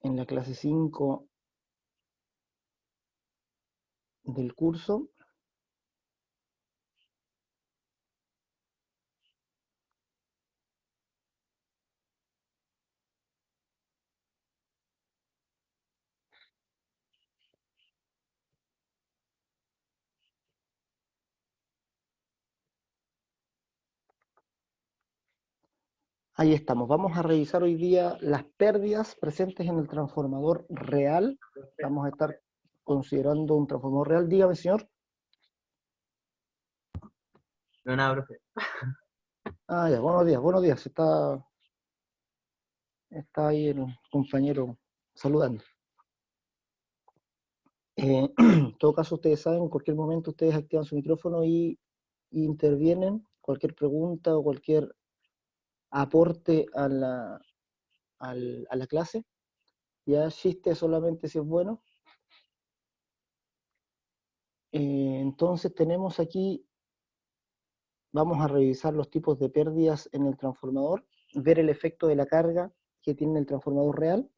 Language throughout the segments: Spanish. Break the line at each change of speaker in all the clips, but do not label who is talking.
en la clase 5 del curso. Ahí estamos. Vamos a revisar hoy día las pérdidas presentes en el transformador real. Vamos a estar considerando un transformador real. Dígame, señor.
No, nada, profe.
Ah, ya, buenos días. Está ahí el compañero saludando. En todo caso, ustedes saben, en cualquier momento ustedes activan su micrófono y intervienen. Cualquier pregunta o cualquier aporte a la clase. Ya chiste solamente si es bueno. Entonces tenemos aquí, vamos a revisar los tipos de pérdidas en el transformador, ver el efecto de la carga que tiene el transformador real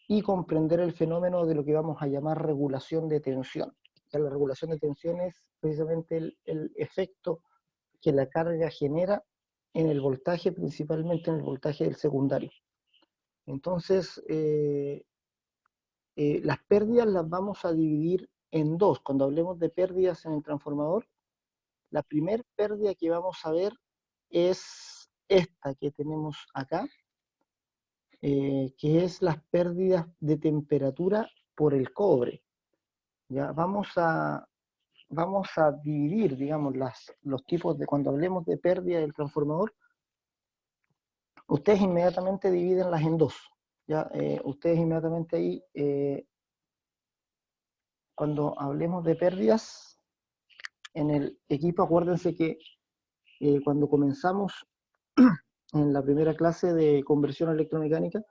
y comprender el fenómeno de lo que vamos a llamar regulación de tensión. O sea, la regulación de tensión es precisamente el efecto que la carga genera en el voltaje, principalmente en el voltaje del secundario. Entonces, las pérdidas las vamos a dividir en dos. Cuando hablemos de pérdidas en el transformador, la primera pérdida que vamos a ver es esta que tenemos acá, que es las pérdidas de temperatura por el cobre. ¿Ya? Vamos a dividir, digamos, los tipos de, cuando hablemos de pérdida del transformador, ustedes inmediatamente divídenlas en dos. ¿Ya? Ustedes inmediatamente ahí, cuando hablemos de pérdidas en el equipo, acuérdense que cuando comenzamos en la primera clase de conversión electromecánica,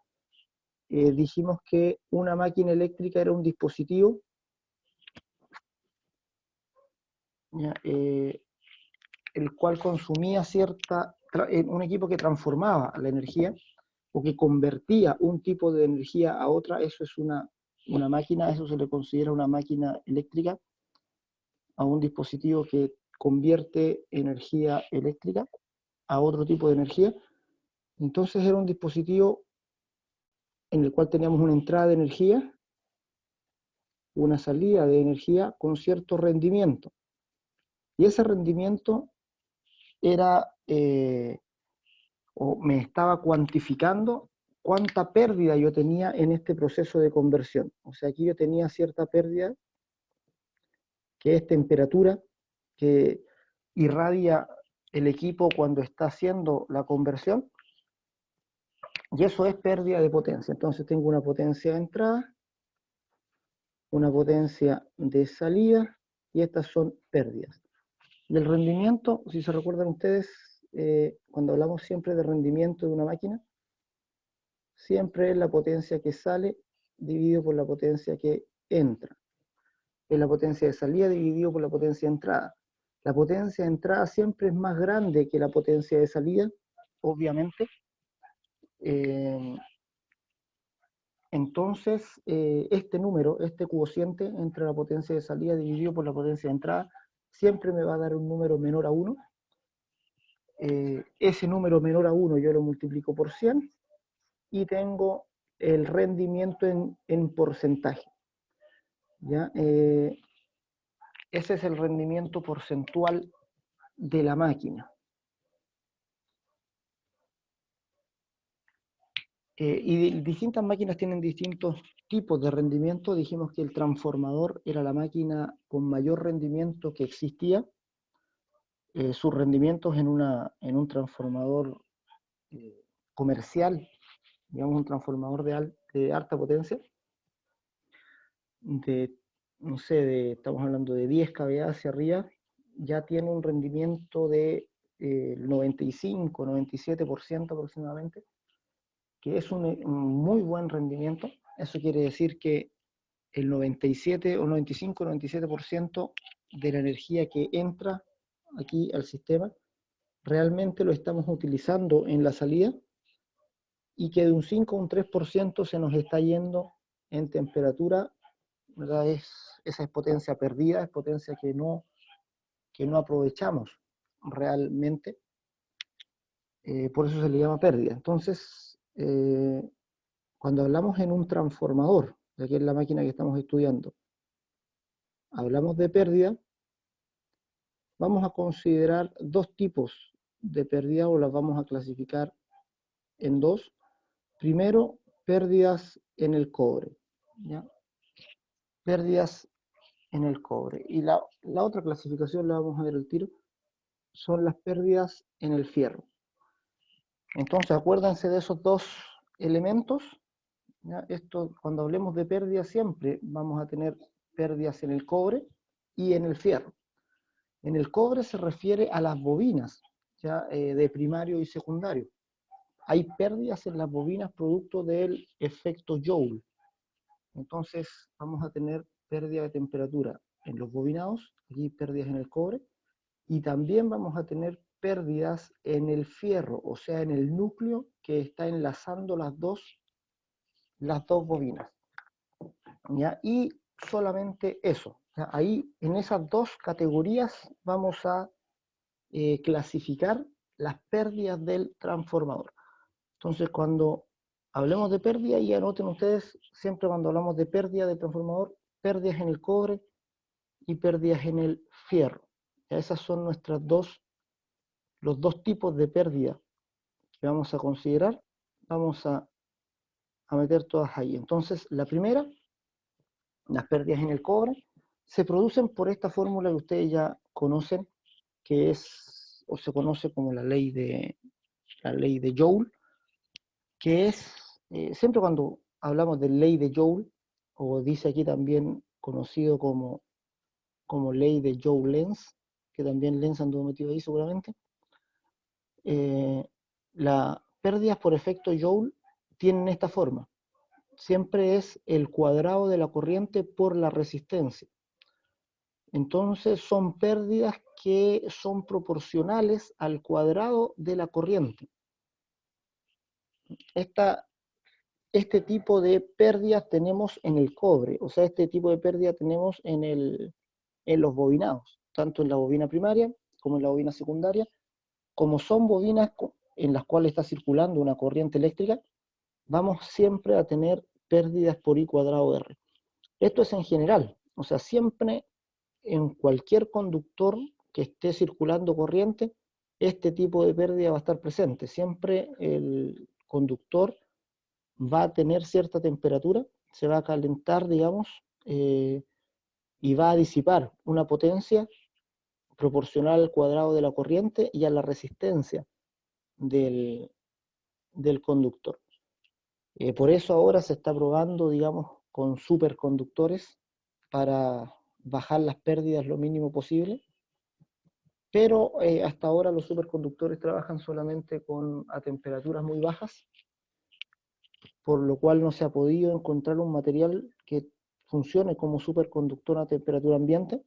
dijimos que una máquina eléctrica era un dispositivo, ¿ya? El cual consumía un equipo que transformaba la energía o que convertía un tipo de energía a otra. Eso es una máquina, eso se le considera una máquina eléctrica, a un dispositivo que convierte energía eléctrica a otro tipo de energía. Entonces era un dispositivo en el cual teníamos una entrada de energía, una salida de energía con cierto rendimiento. Y ese rendimiento era, o me estaba cuantificando cuánta pérdida yo tenía en este proceso de conversión. O sea, aquí yo tenía cierta pérdida, que es temperatura, que irradia el equipo cuando está haciendo la conversión, y eso es pérdida de potencia. Entonces tengo una potencia de entrada, una potencia de salida, y estas son pérdidas. Y el rendimiento, si se recuerdan ustedes, cuando hablamos siempre de rendimiento de una máquina, siempre es la potencia que sale dividido por la potencia que entra. Es la potencia de salida dividido por la potencia de entrada. La potencia de entrada siempre es más grande que la potencia de salida, obviamente. Entonces, este número, este cociente entre la potencia de salida dividido por la potencia de entrada, siempre me va a dar un número menor a 1. Ese número menor a 1 yo lo multiplico por 100 y tengo el rendimiento en porcentaje. ¿Ya? Ese es el rendimiento porcentual de la máquina. Y distintas máquinas tienen distintos tipos de rendimiento. Dijimos que el transformador era la máquina con mayor rendimiento que existía. Sus rendimientos en un transformador comercial, digamos un transformador de alta potencia, no sé, estamos hablando de 10 kVA hacia arriba, ya tiene un rendimiento de 95, 97% aproximadamente, que es un muy buen rendimiento. Eso quiere decir que el 97 o 95, 97% de la energía que entra aquí al sistema realmente lo estamos utilizando en la salida, y que de un 5 a un 3% se nos está yendo en temperatura, ¿verdad? Esa es potencia perdida, es potencia que no aprovechamos realmente, por eso se le llama pérdida. Entonces, cuando hablamos en un transformador, de aquí es la máquina que estamos estudiando, hablamos de pérdida, vamos a considerar dos tipos de pérdida o las vamos a clasificar en dos. Primero, pérdidas en el cobre, ¿ya? Pérdidas en el cobre. Y la otra clasificación, la vamos a ver al tiro, son las pérdidas en el fierro. Entonces, acuérdense de esos dos elementos, ¿ya? Esto, cuando hablemos de pérdidas, siempre vamos a tener pérdidas en el cobre y en el fierro. En el cobre se refiere a las bobinas, ¿ya? De primario y secundario. Hay pérdidas en las bobinas producto del efecto Joule. Entonces vamos a tener pérdida de temperatura en los bobinados, aquí pérdidas en el cobre, y también vamos a tener pérdidas en el fierro, o sea, en el núcleo que está enlazando las dos bobinas, ¿ya? Y solamente eso, ¿ya? Ahí en esas dos categorías vamos a clasificar las pérdidas del transformador. Entonces, cuando hablemos de pérdida, y anoten ustedes, siempre cuando hablamos de pérdida del transformador, pérdidas en el cobre y pérdidas en el fierro. Ya esas son los dos tipos de pérdida que vamos a considerar. Vamos a meter todas ahí. Entonces, la primera, las pérdidas en el cobre, se producen por esta fórmula que ustedes ya conocen, que es, o se conoce como la ley de Joule, que es, siempre cuando hablamos de ley de Joule, o dice aquí también conocido como ley de Joule-Lenz, que también Lenz anduvo metido ahí seguramente, las pérdidas por efecto Joule tienen esta forma. Siempre es el cuadrado de la corriente por la resistencia. Entonces son pérdidas que son proporcionales al cuadrado de la corriente. Este tipo de pérdidas tenemos en el cobre, o sea, este tipo de pérdida tenemos en los bobinados, tanto en la bobina primaria como en la bobina secundaria. Como son bobinas en las cuales está circulando una corriente eléctrica, vamos siempre a tener pérdidas por I cuadrado R. Esto es en general, o sea, siempre en cualquier conductor que esté circulando corriente, este tipo de pérdida va a estar presente. Siempre el conductor va a tener cierta temperatura, se va a calentar, digamos, y va a disipar una potencia proporcional al cuadrado de la corriente y a la resistencia del conductor. Por eso ahora se está probando, digamos, con superconductores para bajar las pérdidas lo mínimo posible, pero hasta ahora los superconductores trabajan solamente a temperaturas muy bajas, por lo cual no se ha podido encontrar un material que funcione como superconductor a temperatura ambiente.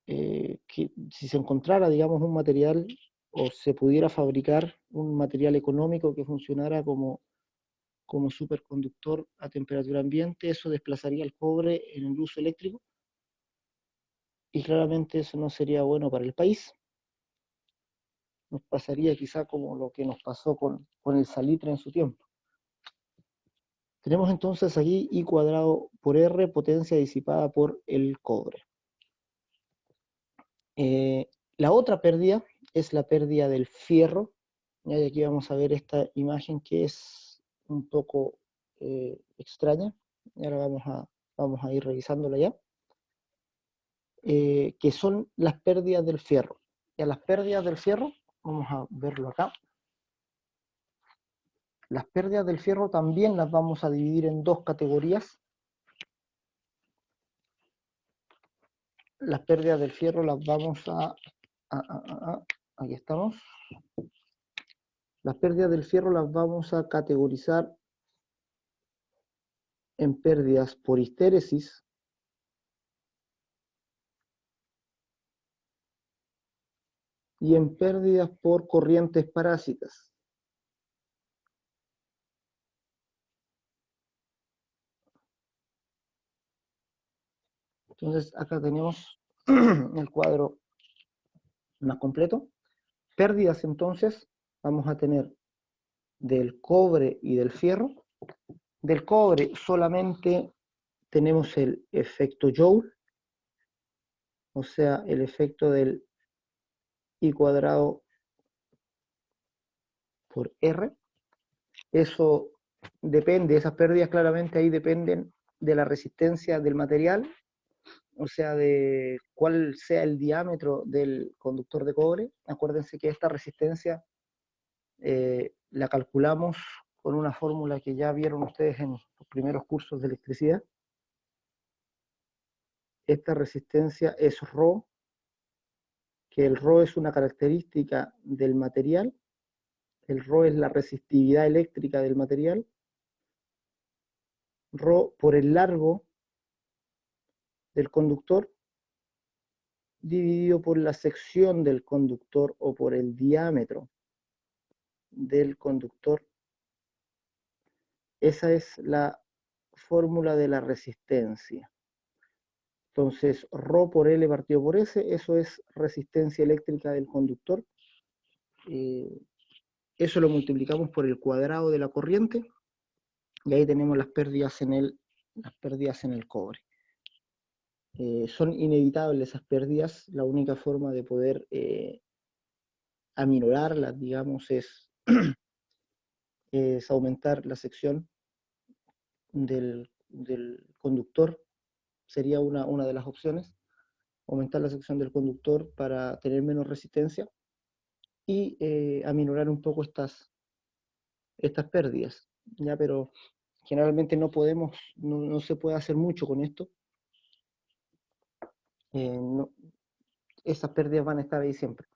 Que si se encontrara, digamos, un material o se pudiera fabricar un material económico que funcionara como superconductor a temperatura ambiente, eso desplazaría el cobre en el uso eléctrico y claramente eso no sería bueno para el país. Nos pasaría quizá como lo que nos pasó con el salitre en su tiempo. Tenemos entonces aquí I cuadrado por R, potencia disipada por el cobre. La otra pérdida es la pérdida del fierro. Y aquí vamos a ver esta imagen que es un poco extraña. Y ahora vamos a ir revisándola ya. Que son las pérdidas del fierro. Y a las pérdidas del fierro, vamos a verlo acá. Las pérdidas del fierro también las vamos a dividir en dos categorías. Las pérdidas del fierro las vamos aquí estamos. Las pérdidas del fierro las vamos a categorizar en pérdidas por histéresis y en pérdidas por corrientes parásitas. Entonces acá tenemos el cuadro más completo. Pérdidas entonces vamos a tener del cobre y del fierro. Del cobre solamente tenemos el efecto Joule, o sea, el efecto del I cuadrado por R. Eso depende, esas pérdidas claramente ahí dependen de la resistencia del material, o sea, de cuál sea el diámetro del conductor de cobre. Acuérdense que esta resistencia la calculamos con una fórmula que ya vieron ustedes en los primeros cursos de electricidad. Esta resistencia es Rho, que el Rho es una característica del material. El Rho es la resistividad eléctrica del material. Rho por el largo del conductor dividido por la sección del conductor o por el diámetro del conductor. Esa es la fórmula de la resistencia. Entonces, Rho por L partido por S, eso es resistencia eléctrica del conductor. Eso lo multiplicamos por el cuadrado de la corriente y ahí tenemos las pérdidas en el cobre. Son inevitables esas pérdidas. La única forma de poder aminorarlas, digamos, es aumentar la sección del conductor. Sería una de las opciones, aumentar la sección del conductor para tener menos resistencia y aminorar un poco estas pérdidas, ¿ya? Pero generalmente no se puede hacer mucho con esto. Esas pérdidas van a estar ahí siempre.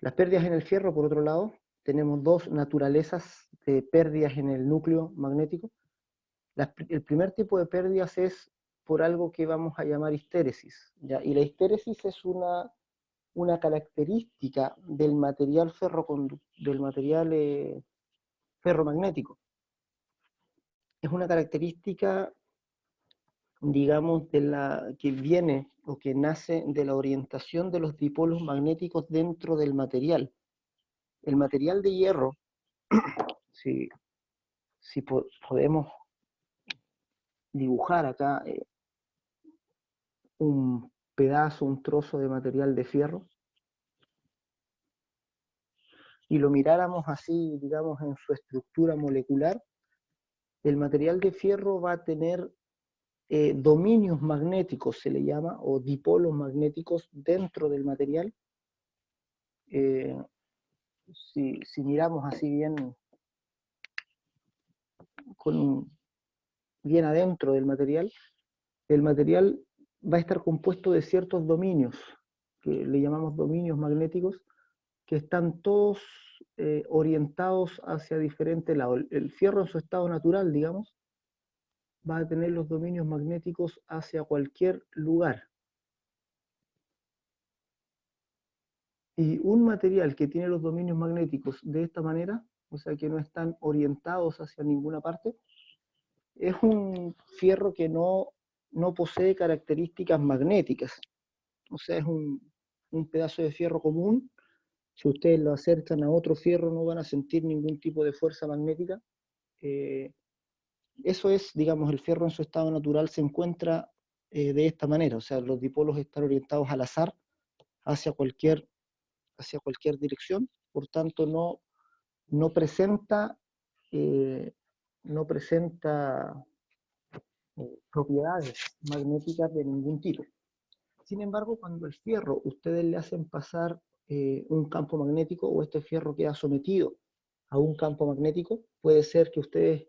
Las pérdidas en el fierro, por otro lado, tenemos dos naturalezas de pérdidas en el núcleo magnético. El primer tipo de pérdidas es por algo que vamos a llamar histéresis, ¿ya? Y la histéresis es una característica del material ferromagnético. Es una característica, digamos, que viene o que nace de la orientación de los dipolos magnéticos dentro del material. El material de hierro, si podemos dibujar acá un pedazo, un trozo de material de fierro, y lo miráramos así, digamos, en su estructura molecular, el material de fierro va a tener dominios magnéticos, se le llama, o dipolos magnéticos dentro del material. Si miramos así bien adentro del material, el material va a estar compuesto de ciertos dominios, que le llamamos dominios magnéticos, que están todos orientados hacia diferentes lados. El fierro en su estado natural, digamos, va a tener los dominios magnéticos hacia cualquier lugar. Y un material que tiene los dominios magnéticos de esta manera, o sea que no están orientados hacia ninguna parte, es un fierro que no posee características magnéticas. O sea, es un pedazo de fierro común. Si ustedes lo acercan a otro fierro no van a sentir ningún tipo de fuerza magnética. Eso es, digamos, el fierro en su estado natural se encuentra de esta manera. O sea, los dipolos están orientados al azar hacia cualquier dirección. Por tanto, no presenta propiedades magnéticas de ningún tipo. Sin embargo, cuando el fierro ustedes le hacen pasar un campo magnético o este fierro queda sometido a un campo magnético, puede ser que ustedes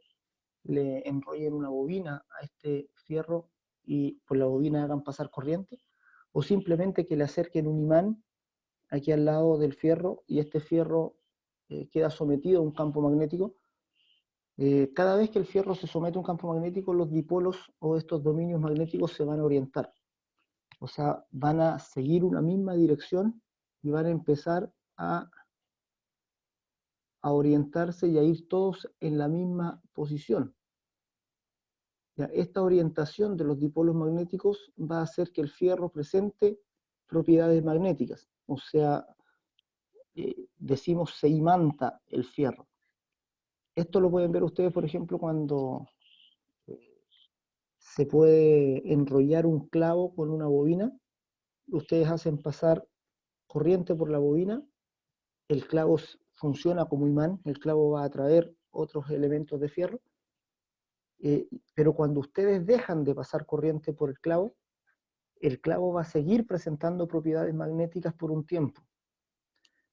le enrollen una bobina a este fierro y por la bobina hagan pasar corriente, o simplemente que le acerquen un imán aquí al lado del fierro y este fierro queda sometido a un campo magnético. Cada vez que el fierro se somete a un campo magnético, los dipolos o estos dominios magnéticos se van a orientar. O sea, van a seguir una misma dirección y van a empezar a orientarse y a ir todos en la misma posición. Ya, esta orientación de los dipolos magnéticos va a hacer que el fierro presente propiedades magnéticas, o sea, decimos se imanta el fierro. Esto lo pueden ver ustedes, por ejemplo, cuando se puede enrollar un clavo con una bobina. Ustedes hacen pasar corriente por la bobina, el clavo funciona como imán, el clavo va a atraer otros elementos de fierro, pero cuando ustedes dejan de pasar corriente por el clavo va a seguir presentando propiedades magnéticas por un tiempo.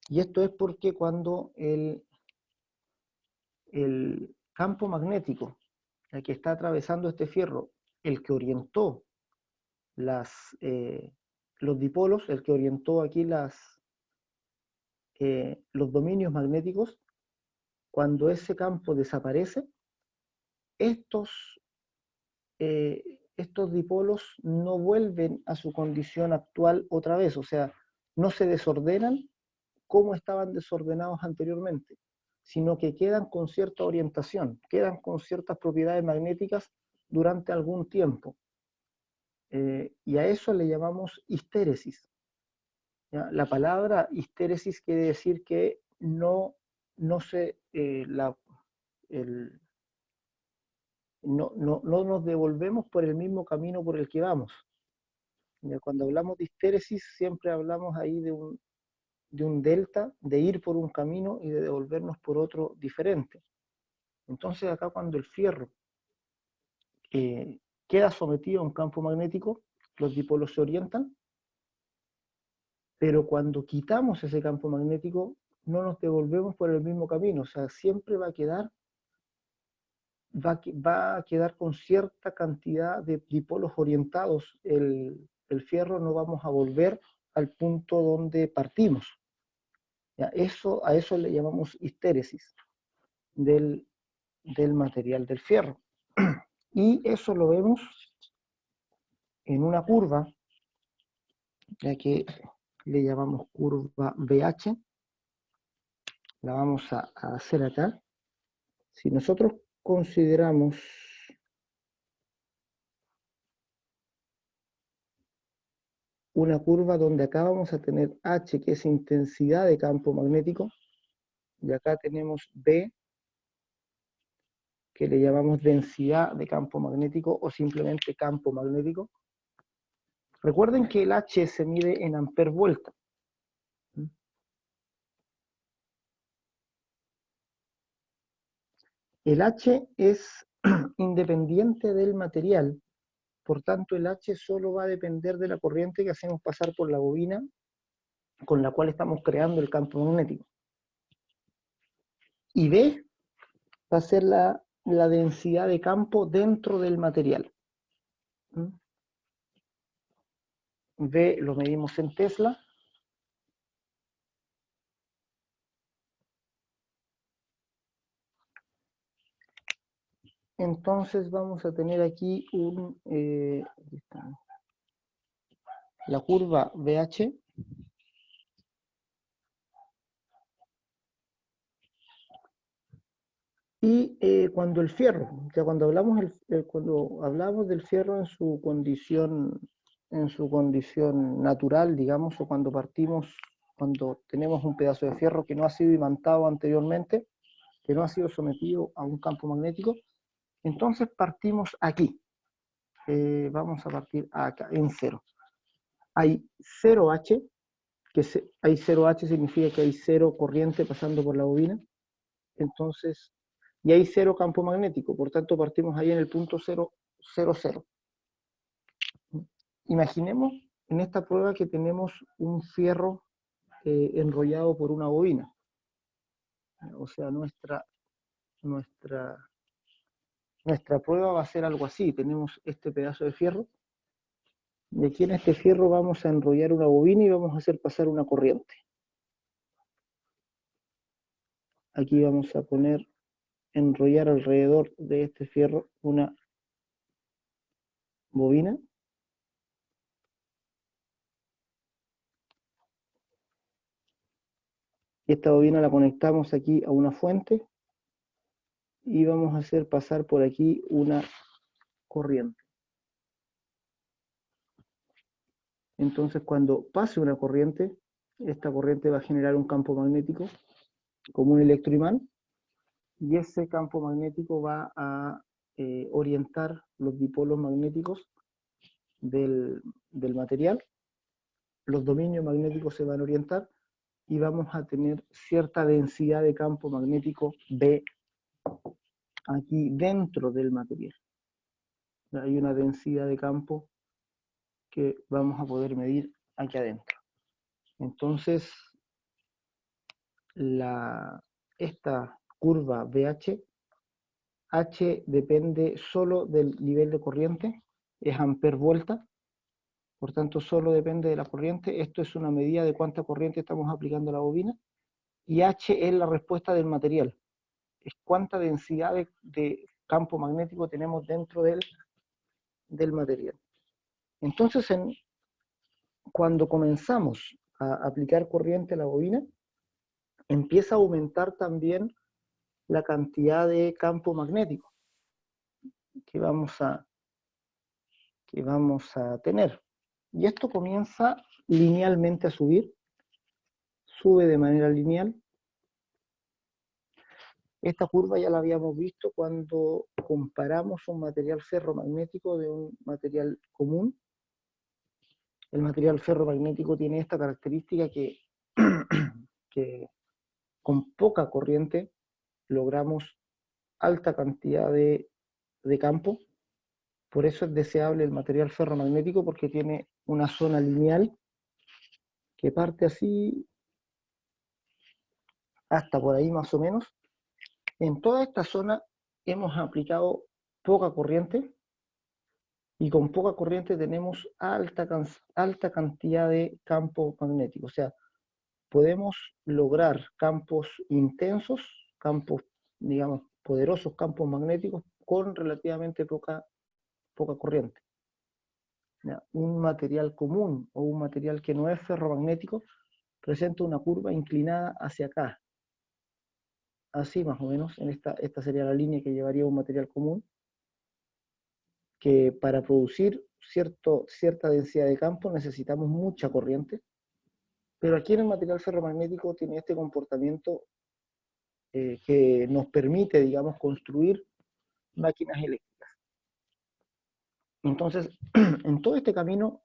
Y esto es porque cuando el campo magnético que está atravesando este fierro, el que orientó los dipolos, el que orientó aquí los dominios magnéticos, cuando ese campo desaparece, estos dipolos no vuelven a su condición actual otra vez, o sea, no se desordenan como estaban desordenados anteriormente, sino que quedan con cierta orientación, quedan con ciertas propiedades magnéticas durante algún tiempo. Y a eso le llamamos histéresis. ¿Ya? La palabra histéresis quiere decir que no nos devolvemos por el mismo camino por el que vamos. ¿Ya? Cuando hablamos de histéresis siempre hablamos ahí de un delta, de ir por un camino y de devolvernos por otro diferente. Entonces acá cuando el fierro queda sometido a un campo magnético, los dipolos se orientan, pero cuando quitamos ese campo magnético no nos devolvemos por el mismo camino, o sea, siempre va a quedar con cierta cantidad de dipolos orientados el fierro, no vamos a volver al punto donde partimos. ¿Ya? A eso le llamamos histéresis del material del fierro. Y eso lo vemos en una curva, ya que le llamamos curva BH, la vamos a hacer acá. Si nosotros consideramos una curva donde acá vamos a tener H, que es intensidad de campo magnético, y acá tenemos B, que le llamamos densidad de campo magnético o simplemente campo magnético. Recuerden que el H se mide en amper vuelta. El H es independiente del material, por tanto el H solo va a depender de la corriente que hacemos pasar por la bobina con la cual estamos creando el campo magnético. Y B va a ser la densidad de campo dentro del material. B lo medimos en Tesla. Entonces vamos a tener aquí la curva BH. Y cuando el fierro, ya cuando hablamos del fierro en su condición natural, digamos, o cuando tenemos un pedazo de fierro que no ha sido imantado anteriormente, que no ha sido sometido a un campo magnético, entonces partimos aquí. Vamos a partir acá, en 0. Hay 0H, hay 0H significa que hay 0 corriente pasando por la bobina. Entonces, y hay 0 campo magnético, por tanto partimos ahí en el punto 0, 0, 0. Imaginemos en esta prueba que tenemos un fierro enrollado por una bobina. O sea, nuestra prueba va a ser algo así. Tenemos este pedazo de fierro, y aquí en este fierro vamos a enrollar una bobina y vamos a hacer pasar una corriente. Aquí vamos a enrollar alrededor de este fierro una bobina. Y esta bobina la conectamos aquí a una fuente y vamos a hacer pasar por aquí una corriente. Entonces, cuando pase una corriente, esta corriente va a generar un campo magnético como un electroimán, y ese campo magnético va a orientar los dipolos magnéticos del material. Los dominios magnéticos se van a orientar y vamos a tener cierta densidad de campo magnético B aquí dentro del material. Hay una densidad de campo que vamos a poder medir aquí adentro. Entonces, esta curva BH, H depende solo del nivel de corriente, es amper volta, por tanto solo depende de la corriente. Esto es una medida de cuánta corriente estamos aplicando a la bobina, y H es la respuesta del material, es cuánta densidad de campo magnético tenemos dentro del material. Entonces, cuando comenzamos a aplicar corriente a la bobina, empieza a aumentar también la cantidad de campo magnético que vamos a tener. Y esto comienza linealmente a subir, sube de manera lineal. Esta curva ya la habíamos visto cuando comparamos un material ferromagnético de un material común. El material ferromagnético tiene esta característica que con poca corriente logramos alta cantidad de campo. Por eso es deseable el material ferromagnético, porque tiene una zona lineal que parte así hasta por ahí más o menos. En toda esta zona hemos aplicado poca corriente, y con poca corriente tenemos alta cantidad de campo magnético. O sea, podemos lograr campos intensos, campos, digamos, poderosos campos magnéticos con relativamente poca corriente. Un material común o un material que no es ferromagnético presenta una curva inclinada hacia acá. Así más o menos, esta sería la línea que llevaría un material común, que para producir cierta densidad de campo necesitamos mucha corriente, pero aquí en el material ferromagnético tiene este comportamiento que nos permite, digamos, construir máquinas eléctricas. Entonces, en todo este camino,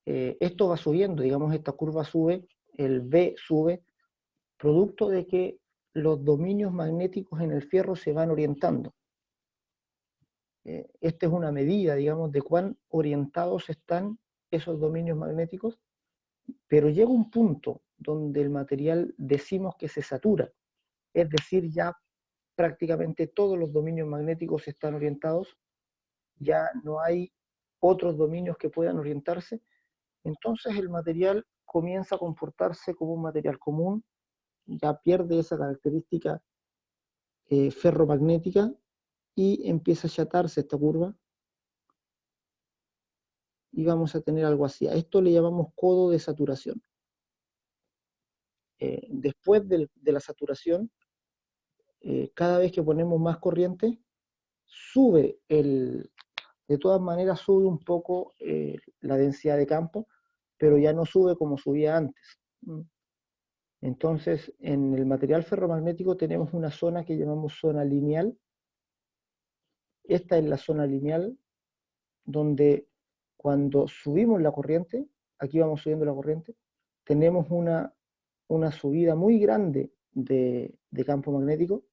esto va subiendo, digamos, esta curva sube, el B sube, producto de que los dominios magnéticos en el fierro se van orientando. Esta es una medida, digamos, de cuán orientados están esos dominios magnéticos, pero llega un punto donde el material decimos que se satura, es decir, ya prácticamente todos los dominios magnéticos están orientados, ya no hay otros dominios que puedan orientarse. Entonces el material comienza a comportarse como un material común, ya pierde esa característica ferromagnética y empieza a achatarse esta curva, y vamos a tener algo así. A esto le llamamos codo de saturación. Después de la saturación, cada vez que ponemos más corriente, sube de todas maneras sube un poco la densidad de campo, pero ya no sube como subía antes. Entonces, en el material ferromagnético tenemos una zona que llamamos zona lineal. Esta es la zona lineal donde cuando subimos la corriente, aquí vamos subiendo la corriente, tenemos una subida muy grande de campo magnético,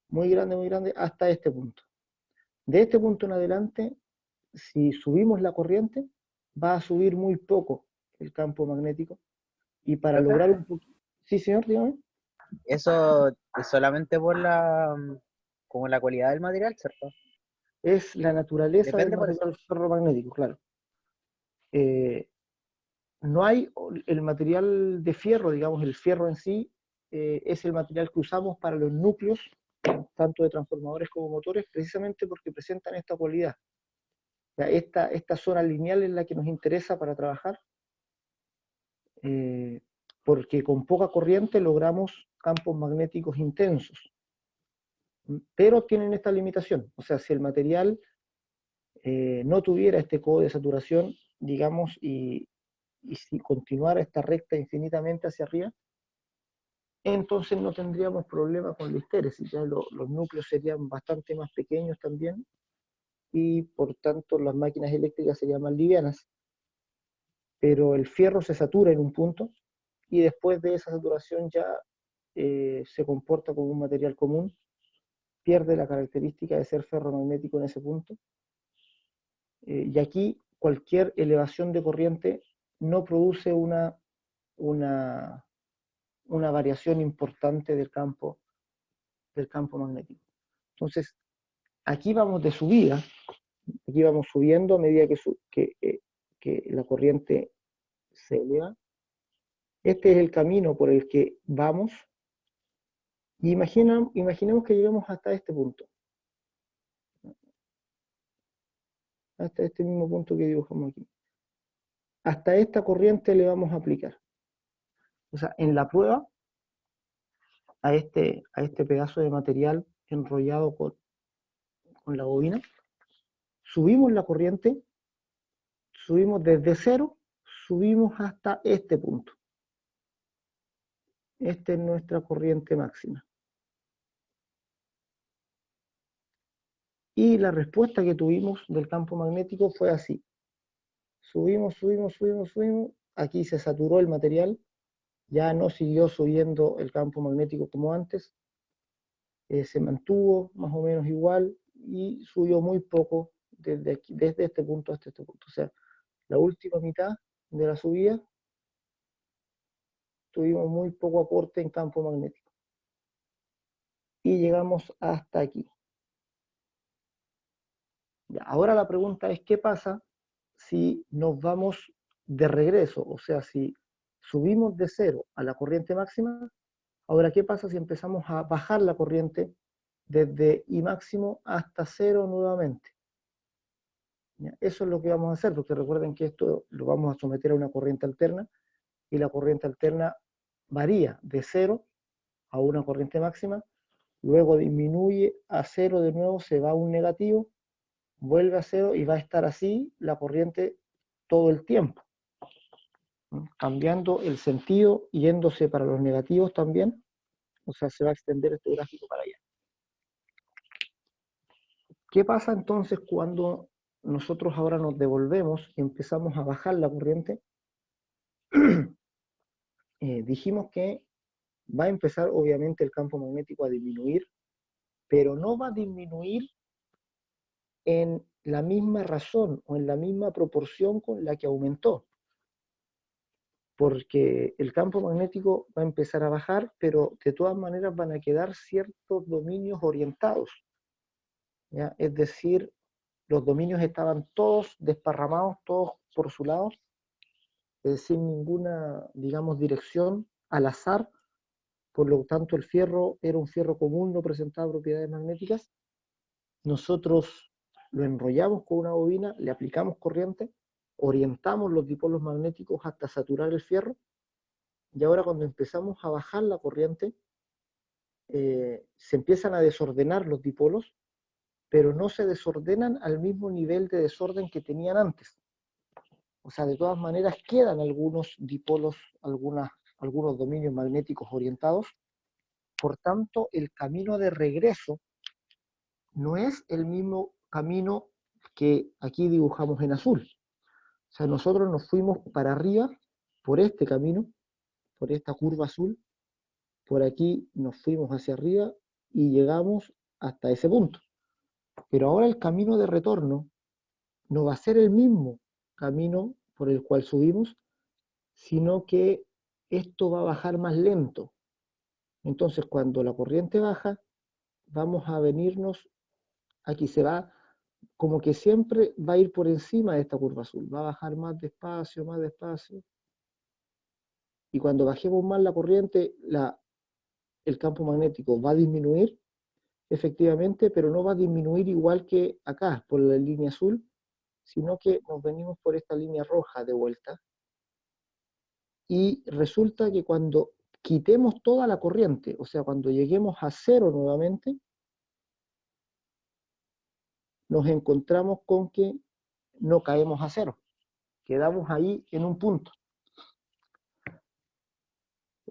muy grande, hasta este punto. De este punto en adelante, si subimos la corriente, va a subir muy poco el campo magnético, y para lograr un poquito... Sí, señor, dígame.
Eso es solamente por como la cualidad del material, ¿cierto?
Es la naturaleza
Depende
del
por eso.
material ferromagnético, claro. No hay el material de fierro, digamos, el fierro en sí, es el material que usamos para los núcleos, tanto de transformadores como motores, precisamente porque presentan esta cualidad. O sea, esta zona lineal es la que nos interesa para trabajar, porque con poca corriente logramos campos magnéticos intensos. Pero tienen esta limitación, o sea, si el material no tuviera este codo de saturación, digamos, y si continuara esta recta infinitamente hacia arriba, entonces no tendríamos problema con la histéresis, ya los núcleos serían bastante más pequeños también, y por tanto las máquinas eléctricas serían más livianas, pero el fierro se satura en un punto, y después de esa saturación ya se comporta como un material común, pierde la característica de ser ferromagnético en ese punto, y aquí cualquier elevación de corriente no produce una, una variación importante del campo magnético. Entonces, aquí vamos de subida, aquí vamos subiendo a medida que la corriente se eleva. Este es el camino por el que vamos. Y imaginemos que llegamos hasta este punto, hasta este mismo punto que dibujamos aquí. Hasta esta corriente le vamos a aplicar. O sea, en la prueba, a este pedazo de material enrollado con la bobina, subimos la corriente, subimos desde cero, subimos hasta este punto. Esta es nuestra corriente máxima. Y la respuesta que tuvimos del campo magnético fue así. Subimos, subimos, subimos, subimos. Aquí se saturó el material. Ya no siguió subiendo el campo magnético como antes. Se mantuvo más o menos igual y subió muy poco desde este punto hasta este punto. O sea, la última mitad de la subida tuvimos muy poco aporte en campo magnético. Y llegamos hasta aquí. Ya, ahora la pregunta es, ¿qué pasa si nos vamos de regreso? O sea, si subimos de cero a la corriente máxima, ahora, ¿qué pasa si empezamos a bajar la corriente desde I máximo hasta cero nuevamente? ¿Ya? Eso es lo que vamos a hacer, porque recuerden que esto lo vamos a someter a una corriente alterna, y la corriente alterna varía de cero a una corriente máxima, luego disminuye a cero de nuevo, se va a un negativo, vuelve a cero y va a estar así la corriente todo el tiempo, ¿no? Cambiando el sentido, yéndose para los negativos también, o sea, se va a extender este gráfico para allá. ¿Qué pasa entonces cuando nosotros ahora nos devolvemos y empezamos a bajar la corriente? Dijimos que va a empezar obviamente el campo magnético a disminuir, pero no va a disminuir en la misma razón o en la misma proporción con la que aumentó, porque el campo magnético va a empezar a bajar, pero de todas maneras van a quedar ciertos dominios orientados, ¿ya? Es decir, los dominios estaban todos desparramados, todos por su lado, sin ninguna, digamos, dirección, al azar. Por lo tanto el fierro era un fierro común, no presentaba propiedades magnéticas. Nosotros lo enrollamos con una bobina, le aplicamos corriente, orientamos los dipolos magnéticos hasta saturar el fierro, y ahora cuando empezamos a bajar la corriente, se empiezan a desordenar los dipolos, pero no se desordenan al mismo nivel de desorden que tenían antes. O sea, de todas maneras quedan algunos dipolos, algunos dominios magnéticos orientados. Por tanto, el camino de regreso no es el mismo camino que aquí dibujamos en azul. O sea, nosotros nos fuimos para arriba por este camino, por esta curva azul, por aquí nos fuimos hacia arriba y llegamos hasta ese punto. Pero ahora el camino de retorno no va a ser el mismo camino por el cual subimos, sino que esto va a bajar más lento. Entonces, cuando la corriente baja, vamos a venirnos, aquí se va, como que siempre va a ir por encima de esta curva azul, va a bajar más despacio, y cuando bajemos más la corriente, el campo magnético va a disminuir, efectivamente, pero no va a disminuir igual que acá, por la línea azul, sino que nos venimos por esta línea roja de vuelta, y resulta que cuando quitemos toda la corriente, o sea, cuando lleguemos a cero nuevamente, nos encontramos con que no caemos a cero, quedamos ahí en un punto.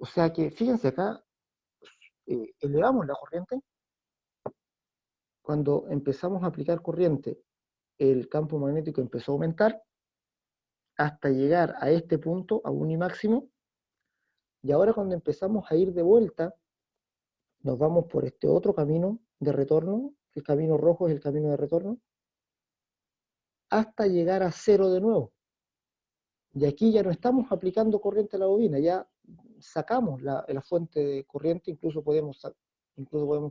O sea que, fíjense acá, elevamos la corriente. Cuando empezamos a aplicar corriente, el campo magnético empezó a aumentar hasta llegar a este punto, a un I máximo, y ahora cuando empezamos a ir de vuelta, nos vamos por este otro camino de retorno, el camino rojo es el camino de retorno, hasta llegar a cero de nuevo. Y aquí ya no estamos aplicando corriente a la bobina, ya sacamos la fuente de corriente, incluso podemos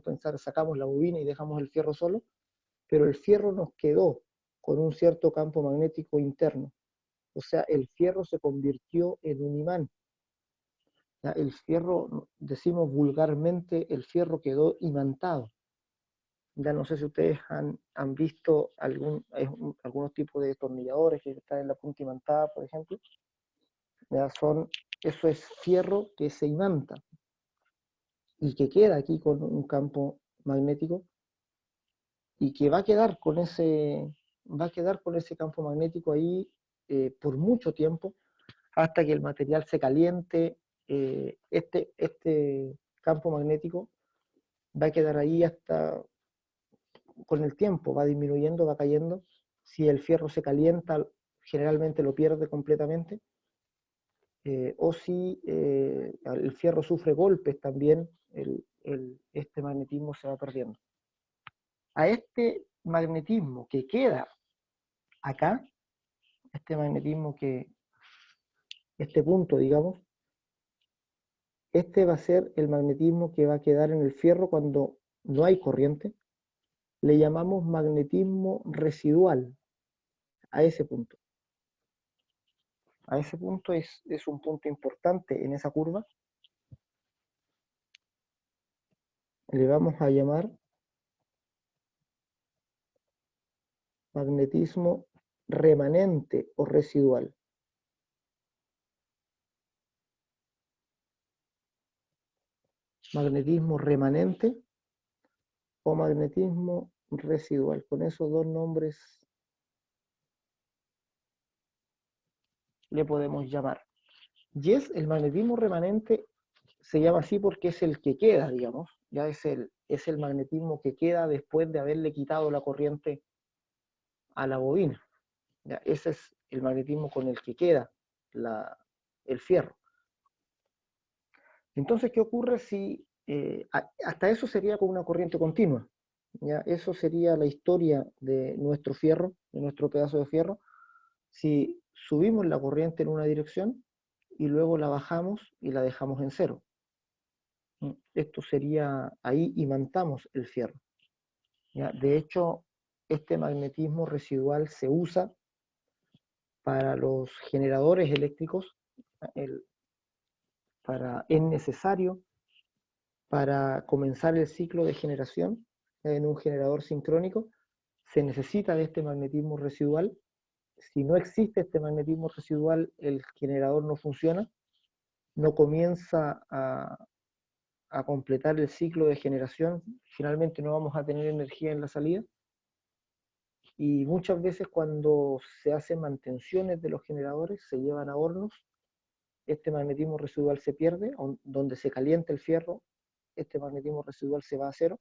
pensar, sacamos la bobina y dejamos el fierro solo, pero el fierro nos quedó con un cierto campo magnético interno. O sea, el fierro se convirtió en un imán. ¿Ya? El fierro, decimos vulgarmente, el fierro quedó imantado. Ya no sé si ustedes han visto algunos tipos de destornilladores que están en la punta imantada, por ejemplo. ¿Ya? Eso es fierro que se imanta y que queda aquí con un campo magnético y que va a quedar con ese campo magnético ahí por mucho tiempo hasta que el material se caliente. Este campo magnético va a quedar ahí hasta con el tiempo, va disminuyendo, va cayendo. Si el fierro se calienta, generalmente lo pierde completamente. O si el fierro sufre golpes también, este magnetismo se va perdiendo. A este magnetismo que queda acá, este punto, digamos, este va a ser el magnetismo que va a quedar en el fierro cuando no hay corriente. Le llamamos magnetismo residual a ese punto. A ese punto es un punto importante en esa curva. Le vamos a llamar magnetismo remanente o residual. Magnetismo remanente o magnetismo residual. Con esos dos nombres le podemos llamar. Y el magnetismo remanente se llama así porque es el que queda, digamos. Ya es el magnetismo que queda después de haberle quitado la corriente a la bobina. ¿Ya? Ese es el magnetismo con el que queda el fierro. Entonces, ¿qué ocurre si hasta eso sería con una corriente continua? ¿Ya? Eso sería la historia de nuestro fierro, de nuestro pedazo de fierro. Si subimos la corriente en una dirección y luego la bajamos y la dejamos en cero. Esto sería, ahí imantamos el fierro. ¿Ya? De hecho, este magnetismo residual se usa para los generadores eléctricos, es necesario para comenzar el ciclo de generación en un generador sincrónico, se necesita de este magnetismo residual. Si no existe este magnetismo residual, el generador no funciona, no comienza a completar el ciclo de generación, finalmente no vamos a tener energía en la salida. Y muchas veces cuando se hacen mantenciones de los generadores, se llevan a hornos, este magnetismo residual se pierde, donde se calienta el fierro, este magnetismo residual se va a cero,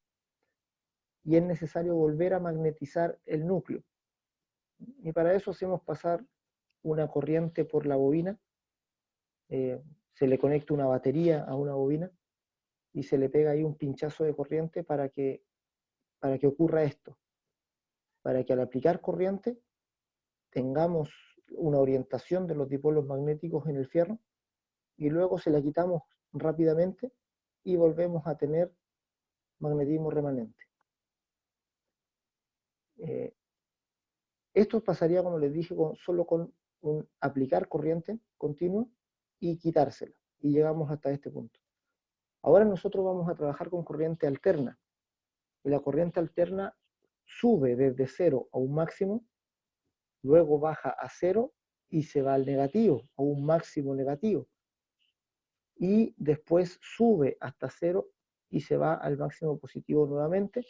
y es necesario volver a magnetizar el núcleo. Y para eso hacemos pasar una corriente por la bobina, se le conecta una batería a una bobina, y se le pega ahí un pinchazo de corriente para que ocurra esto, para que al aplicar corriente tengamos una orientación de los dipolos magnéticos en el fierro y luego se la quitamos rápidamente y volvemos a tener magnetismo remanente. Esto pasaría, como les dije, solo con aplicar corriente continua y quitársela, y llegamos hasta este punto. Ahora nosotros vamos a trabajar con corriente alterna, y la corriente alterna sube desde cero a un máximo, luego baja a cero y se va al negativo, a un máximo negativo, y después sube hasta cero y se va al máximo positivo nuevamente,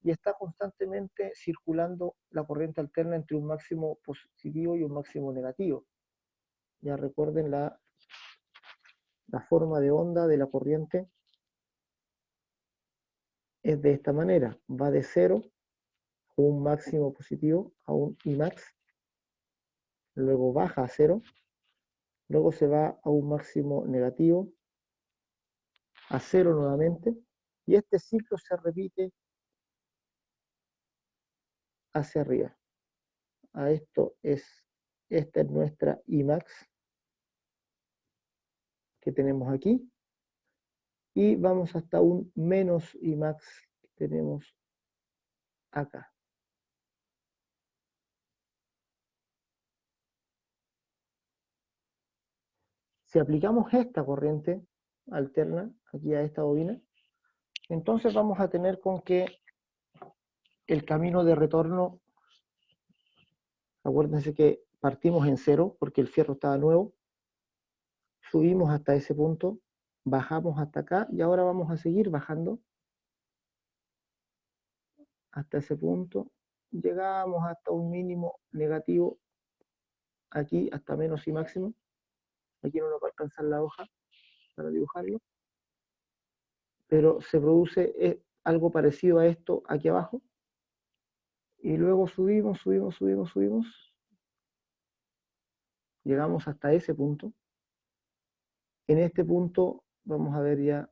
y está constantemente circulando la corriente alterna entre un máximo positivo y un máximo negativo. Ya recuerden la forma de onda de la corriente es de esta manera, va de 0 a un máximo positivo, a un Imax, luego baja a 0, luego se va a un máximo negativo, a 0 nuevamente, y este ciclo se repite hacia arriba. Esta es nuestra Imax que tenemos aquí, y vamos hasta un menos Imax que tenemos acá. Si aplicamos esta corriente alterna aquí a esta bobina, entonces vamos a tener con que el camino de retorno, acuérdense que partimos en 0 porque el fierro estaba nuevo, subimos hasta ese punto, bajamos hasta acá y ahora vamos a seguir bajando hasta ese punto, llegamos hasta un mínimo negativo aquí, hasta menos y máximo. Aquí no nos va a alcanzar la hoja para dibujarlo, pero se produce algo parecido a esto aquí abajo, y luego subimos, subimos, subimos, subimos, llegamos hasta ese punto. En este punto vamos a ver ya,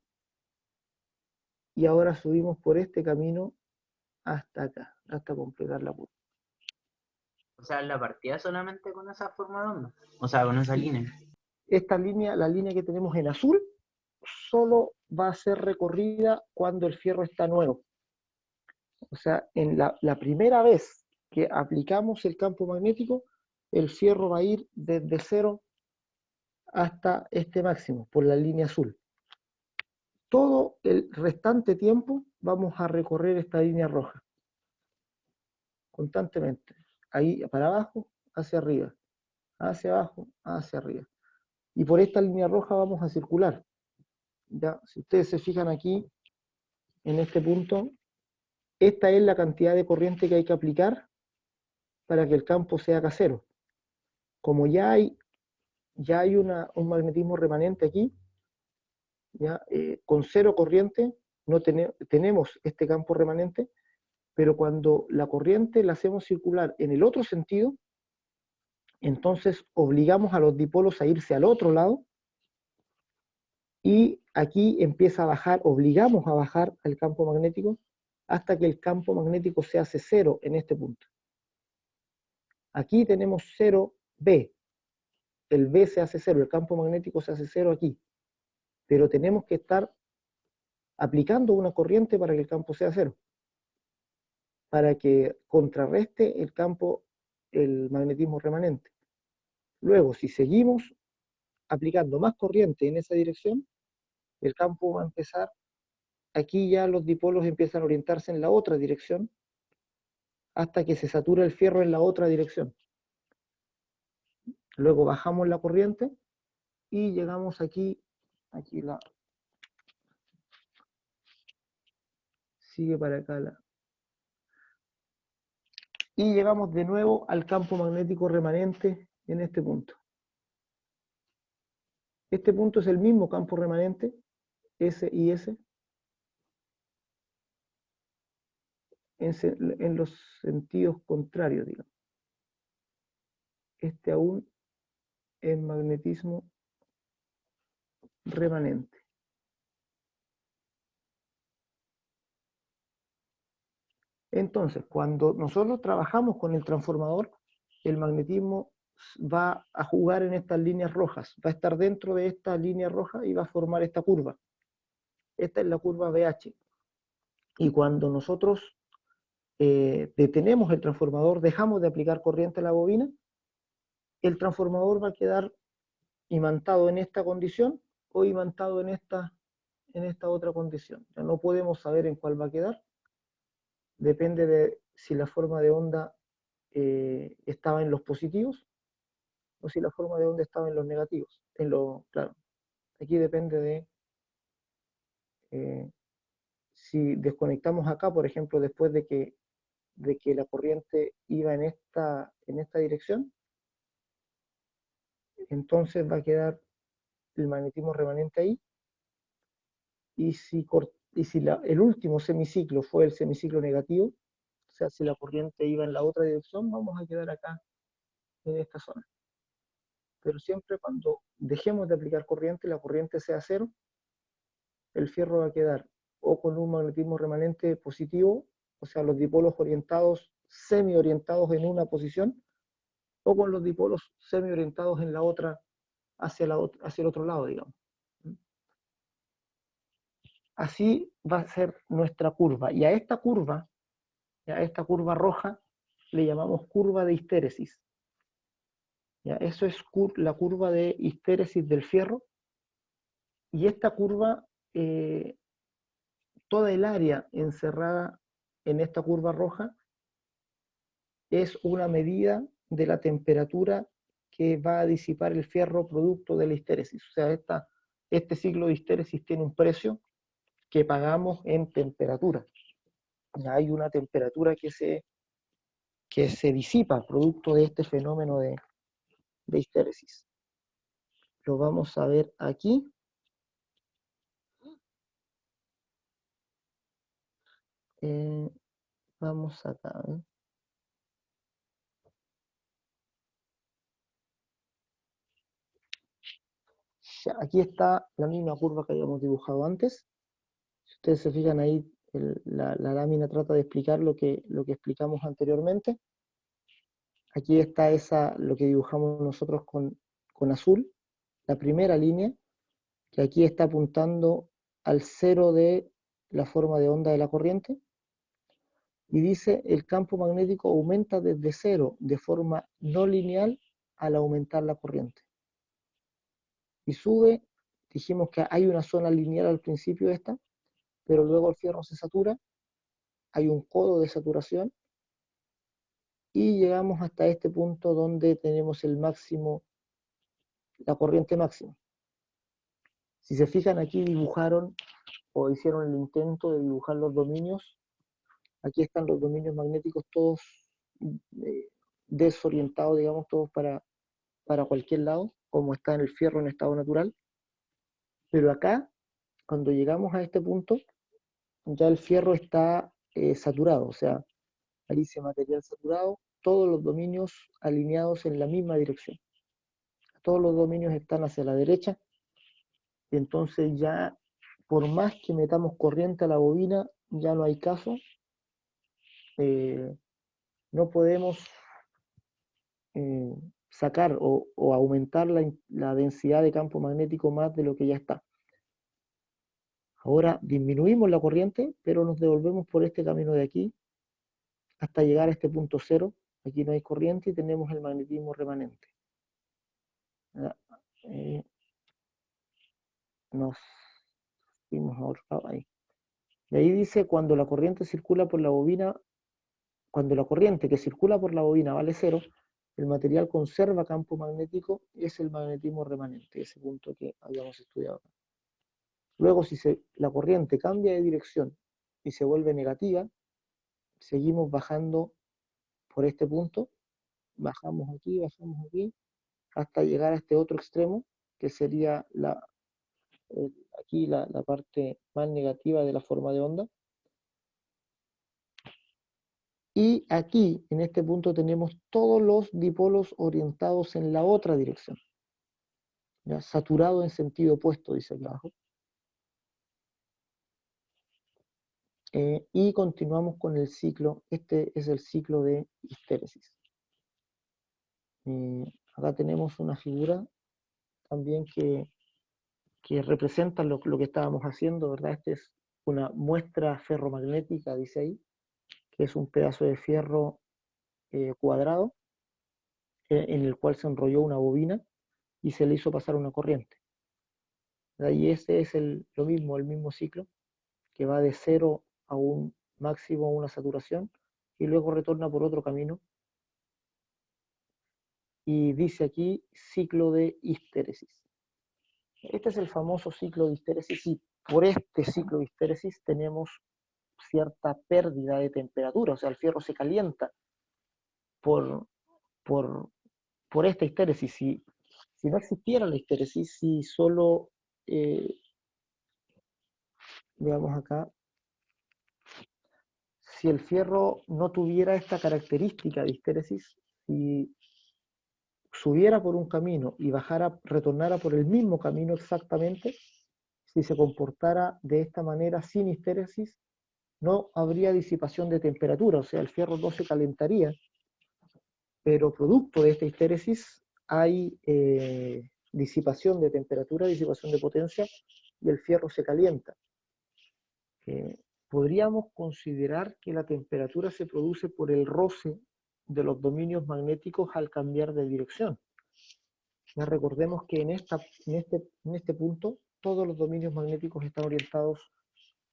y ahora subimos por este camino hasta acá, hasta completar la curva.
O sea, la partida solamente con esa forma de onda. O sea, con esa línea.
Esta línea, la línea que tenemos en azul, solo va a ser recorrida cuando el fierro está nuevo. O sea, en la primera vez que aplicamos el campo magnético, el fierro va a ir desde 0 hasta este máximo, por la línea azul. Todo el restante tiempo vamos a recorrer esta línea roja, constantemente. Ahí para abajo, hacia arriba, hacia abajo, hacia arriba. Y por esta línea roja vamos a circular. Ya, si ustedes se fijan aquí, en este punto, esta es la cantidad de corriente que hay que aplicar para que el campo sea casero. Como ya hay un magnetismo remanente aquí, ya, con 0 corriente no tenemos este campo remanente, pero cuando la corriente la hacemos circular en el otro sentido, entonces obligamos a los dipolos a irse al otro lado, y aquí empieza a bajar, obligamos a bajar al campo magnético hasta que el campo magnético se hace 0 en este punto. Aquí tenemos 0B, el B se hace 0, el campo magnético se hace 0 aquí, pero tenemos que estar aplicando una corriente para que el campo sea 0, para que contrarreste el campo, el magnetismo remanente. Luego, si seguimos aplicando más corriente en esa dirección, el campo va a empezar, aquí ya los dipolos empiezan a orientarse en la otra dirección, hasta que se satura el fierro en la otra dirección. Luego bajamos la corriente y llegamos aquí sigue para acá y llegamos de nuevo al campo magnético remanente en este punto. Este punto es el mismo campo remanente, S y S, en los sentidos contrarios, digamos. Este aún es magnetismo remanente. Entonces, cuando nosotros trabajamos con el transformador, el magnetismo va a jugar en estas líneas rojas, va a estar dentro de esta línea roja y va a formar esta curva. Esta es la curva BH. Y cuando nosotros detenemos el transformador, dejamos de aplicar corriente a la bobina, el transformador va a quedar imantado en esta condición o imantado en esta otra condición. Ya no podemos saber en cuál va a quedar. Depende de si la forma de onda estaba en los positivos o si la forma de onda estaba en los negativos. Claro, aquí depende de si desconectamos acá, por ejemplo, después de que la corriente iba en esta dirección, entonces va a quedar el magnetismo remanente ahí, y si el último semiciclo fue el semiciclo negativo, o sea, si la corriente iba en la otra dirección, vamos a quedar acá en esta zona. Pero siempre cuando dejemos de aplicar corriente, la corriente sea cero, el fierro va a quedar o con un magnetismo remanente positivo, o sea, los dipolos orientados, semi-orientados en una posición, o con los dipolos semi-orientados en la otra, hacia el otro lado, digamos. Así va a ser nuestra curva. Y a esta curva roja, le llamamos curva de histéresis. ¿Ya? Eso es la curva de histéresis del fierro. Y esta curva, toda el área encerrada en esta curva roja, es una medida de la temperatura que va a disipar el fierro producto de la histéresis. O sea, este ciclo de histéresis tiene un precio que pagamos en temperatura. Ya hay una temperatura que se disipa producto de este fenómeno de histéresis. Lo vamos a ver aquí. Vamos acá. Ya, aquí está la misma curva que habíamos dibujado antes. Si ustedes se fijan ahí, la lámina trata de explicar lo que explicamos anteriormente. Aquí está lo que dibujamos nosotros con azul, la primera línea, que aquí está apuntando al cero de la forma de onda de la corriente, y dice el campo magnético aumenta desde cero de forma no lineal al aumentar la corriente. Y sube, dijimos que hay una zona lineal al principio de esta, pero luego el fierro se satura, hay un codo de saturación, y llegamos hasta este punto donde tenemos el máximo, la corriente máxima. Si se fijan, aquí dibujaron o hicieron el intento de dibujar los dominios. Aquí están los dominios magnéticos todos desorientados, digamos, todos para cualquier lado, como está en el fierro en estado natural. Pero acá, cuando llegamos a este punto, ya el fierro está saturado, o sea, ahí dice material saturado, todos los dominios alineados en la misma dirección. Todos los dominios están hacia la derecha, y entonces ya, por más que metamos corriente a la bobina, ya no hay caso. No podemos sacar o aumentar la densidad de campo magnético más de lo que ya está. Ahora disminuimos la corriente, pero nos devolvemos por este camino de aquí hasta llegar a este punto cero. Aquí no hay corriente y tenemos el magnetismo remanente. Nos fuimos a otro lado ahí. Y ahí dice, cuando la corriente circula por la bobina, cuando la corriente que circula por la bobina vale cero, el material conserva campo magnético, es el magnetismo remanente, ese punto que habíamos estudiado. Luego, si la corriente cambia de dirección y se vuelve negativa, seguimos bajando por este punto, bajamos aquí, hasta llegar a este otro extremo, que sería aquí la parte más negativa de la forma de onda. Y aquí, en este punto, tenemos todos los dipolos orientados en la otra dirección. ¿Ya? Saturado en sentido opuesto, dice aquí abajo. Y continuamos con el ciclo. Este es el ciclo de histéresis. Acá tenemos una figura también que representa lo que estábamos haciendo, ¿verdad? Esta es una muestra ferromagnética, dice ahí, que es un pedazo de fierro cuadrado, en el cual se enrolló una bobina y se le hizo pasar una corriente. Y ese es lo mismo, el mismo ciclo, que va de cero a un máximo, a una saturación, y luego retorna por otro camino. Y dice aquí ciclo de histéresis. Este es el famoso ciclo de histéresis, y por este ciclo de histéresis tenemos cierta pérdida de temperatura, o sea, el fierro se calienta por, por, por esta histéresis. Si no existiera la histéresis, si solo, veamos acá, si el fierro no tuviera esta característica de histéresis, si subiera por un camino y bajara, retornara por el mismo camino exactamente, si se comportara de esta manera sin histéresis, no habría disipación de temperatura, o sea, el fierro no se calentaría, pero producto de esta histéresis hay disipación de temperatura, disipación de potencia, y el fierro se calienta. Podríamos considerar que la temperatura se produce por el roce de los dominios magnéticos al cambiar de dirección. Ya recordemos que en este punto todos los dominios magnéticos están orientados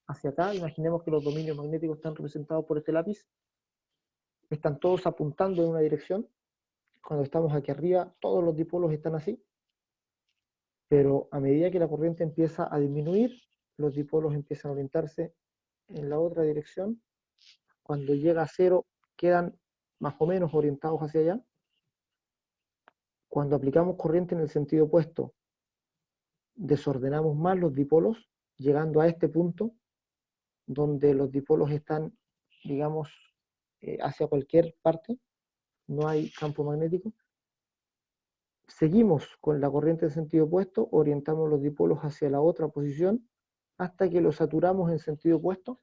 hacia acá. Imaginemos que los dominios magnéticos están representados por este lápiz. Están todos apuntando en una dirección. Cuando estamos aquí arriba, todos los dipolos están así. Pero a medida que la corriente empieza a disminuir, los dipolos empiezan a orientarse en la otra dirección. Cuando llega a cero, quedan más o menos orientados hacia allá. Cuando aplicamos corriente en el sentido opuesto, desordenamos más los dipolos, llegando a este punto, donde los dipolos están, digamos, hacia cualquier parte, no hay campo magnético. Seguimos con la corriente en sentido opuesto, orientamos los dipolos hacia la otra posición, hasta que los saturamos en sentido opuesto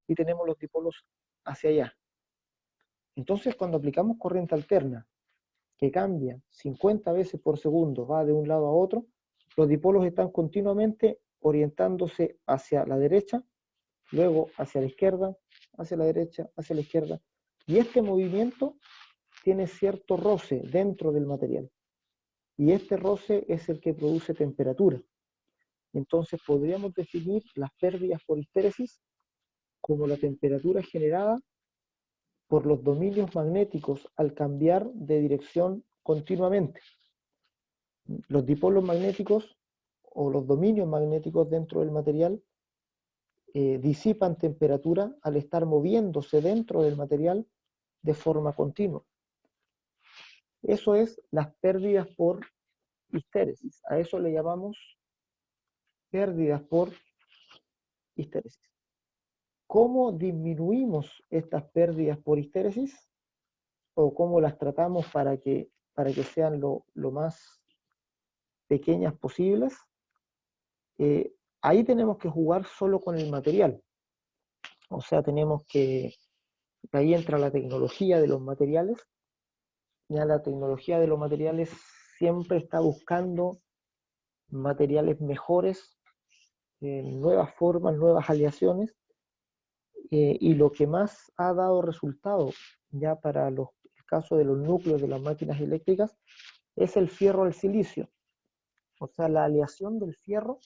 y tenemos los dipolos hacia allá. Entonces, cuando aplicamos corriente alterna, que cambia 50 veces por segundo, va de un lado a otro, los dipolos están continuamente orientándose hacia la derecha, luego hacia la izquierda, hacia la derecha, hacia la izquierda. Y este movimiento tiene cierto roce dentro del material. Y este roce es el que produce temperatura. Entonces podríamos definir las pérdidas por histéresis como la temperatura generada por los dominios magnéticos al cambiar de dirección continuamente. Los dipolos magnéticos o los dominios magnéticos dentro del material disipan temperatura al estar moviéndose dentro del material de forma continua. Eso es las pérdidas por histéresis. A eso le llamamos pérdidas por histéresis. ¿Cómo disminuimos estas pérdidas por histéresis? ¿O cómo las tratamos para que sean lo más pequeñas posibles? Ahí tenemos que jugar solo con el material. O sea, ahí entra la tecnología de los materiales. Ya la tecnología de los materiales siempre está buscando materiales mejores, nuevas formas, nuevas aleaciones, y lo que más ha dado resultado ya para el caso de los núcleos de las máquinas eléctricas es el fierro al silicio. O sea, la aleación del fierro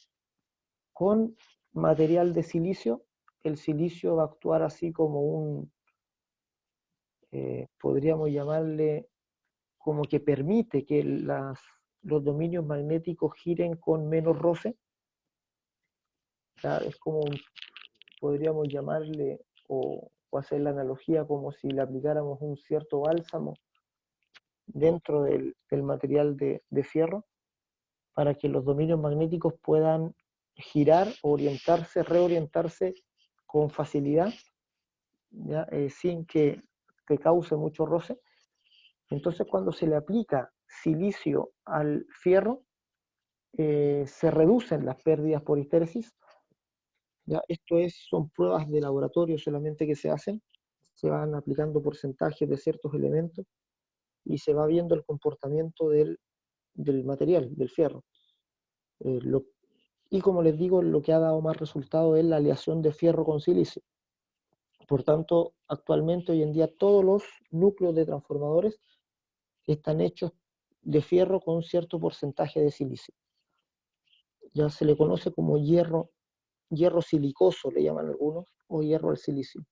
con material de silicio. El silicio va a actuar así como podríamos llamarle, como que permite que los dominios magnéticos giren con menos roce. Es como, podríamos llamarle, o hacer la analogía como si le aplicáramos un cierto bálsamo dentro del material de fierro, para que los dominios magnéticos puedan girar, orientarse, reorientarse con facilidad, ¿ya? Sin que cause mucho roce. Entonces, cuando se le aplica silicio al fierro, se reducen las pérdidas por histéresis. ¿Ya? Son pruebas de laboratorio solamente que se hacen, se van aplicando porcentajes de ciertos elementos y se va viendo el comportamiento del material, del fierro. Y como les digo, lo que ha dado más resultado es la aleación de fierro con silicio. Por tanto, actualmente, hoy en día, todos los núcleos de transformadores están hechos de fierro con cierto porcentaje de silicio. Ya se le conoce como hierro silicoso, le llaman algunos, o hierro al silicio.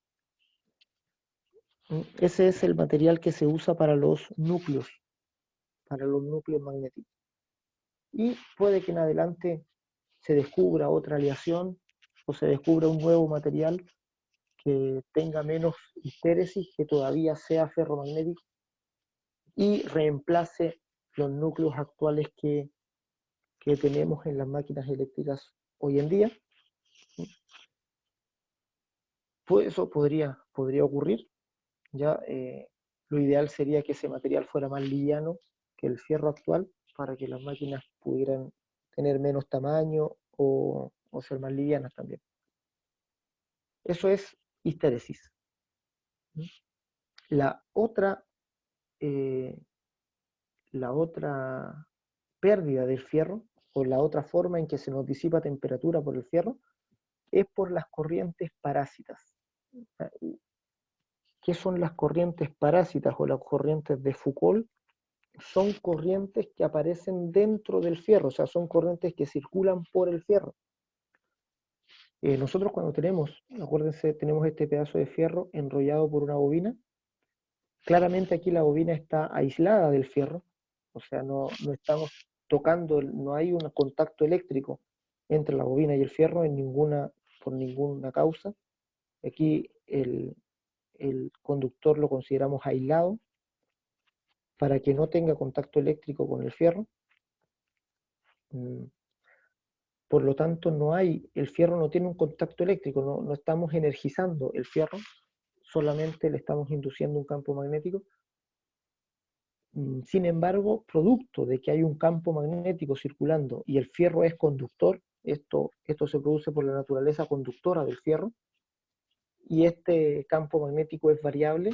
Ese es el material que se usa para los núcleos magnéticos. Y puede que en adelante se descubra otra aleación o se descubra un nuevo material que tenga menos histéresis, que todavía sea ferromagnético y reemplace los núcleos actuales que tenemos en las máquinas eléctricas hoy en día. Pues eso podría ocurrir. Ya lo ideal sería que ese material fuera más liviano que el fierro actual para que las máquinas pudieran tener menos tamaño o ser más livianas también. Eso es histéresis. La otra pérdida del fierro, o la otra forma en que se nos disipa temperatura por el fierro, es por las corrientes parásitas. ¿Qué son las corrientes parásitas o las corrientes de Foucault? Son corrientes que aparecen dentro del fierro, o sea, son corrientes que circulan por el fierro. Nosotros cuando acuérdense, tenemos este pedazo de fierro enrollado por una bobina. Claramente aquí la bobina está aislada del fierro, o sea, no estamos tocando, no hay un contacto eléctrico entre la bobina y el fierro por ninguna causa. Aquí el conductor lo consideramos aislado para que no tenga contacto eléctrico con el fierro. Por lo tanto, el fierro no tiene un contacto eléctrico, no estamos energizando el fierro, solamente le estamos induciendo un campo magnético. Sin embargo, producto de que hay un campo magnético circulando y el fierro es conductor, esto se produce por la naturaleza conductora del fierro, y este campo magnético es variable,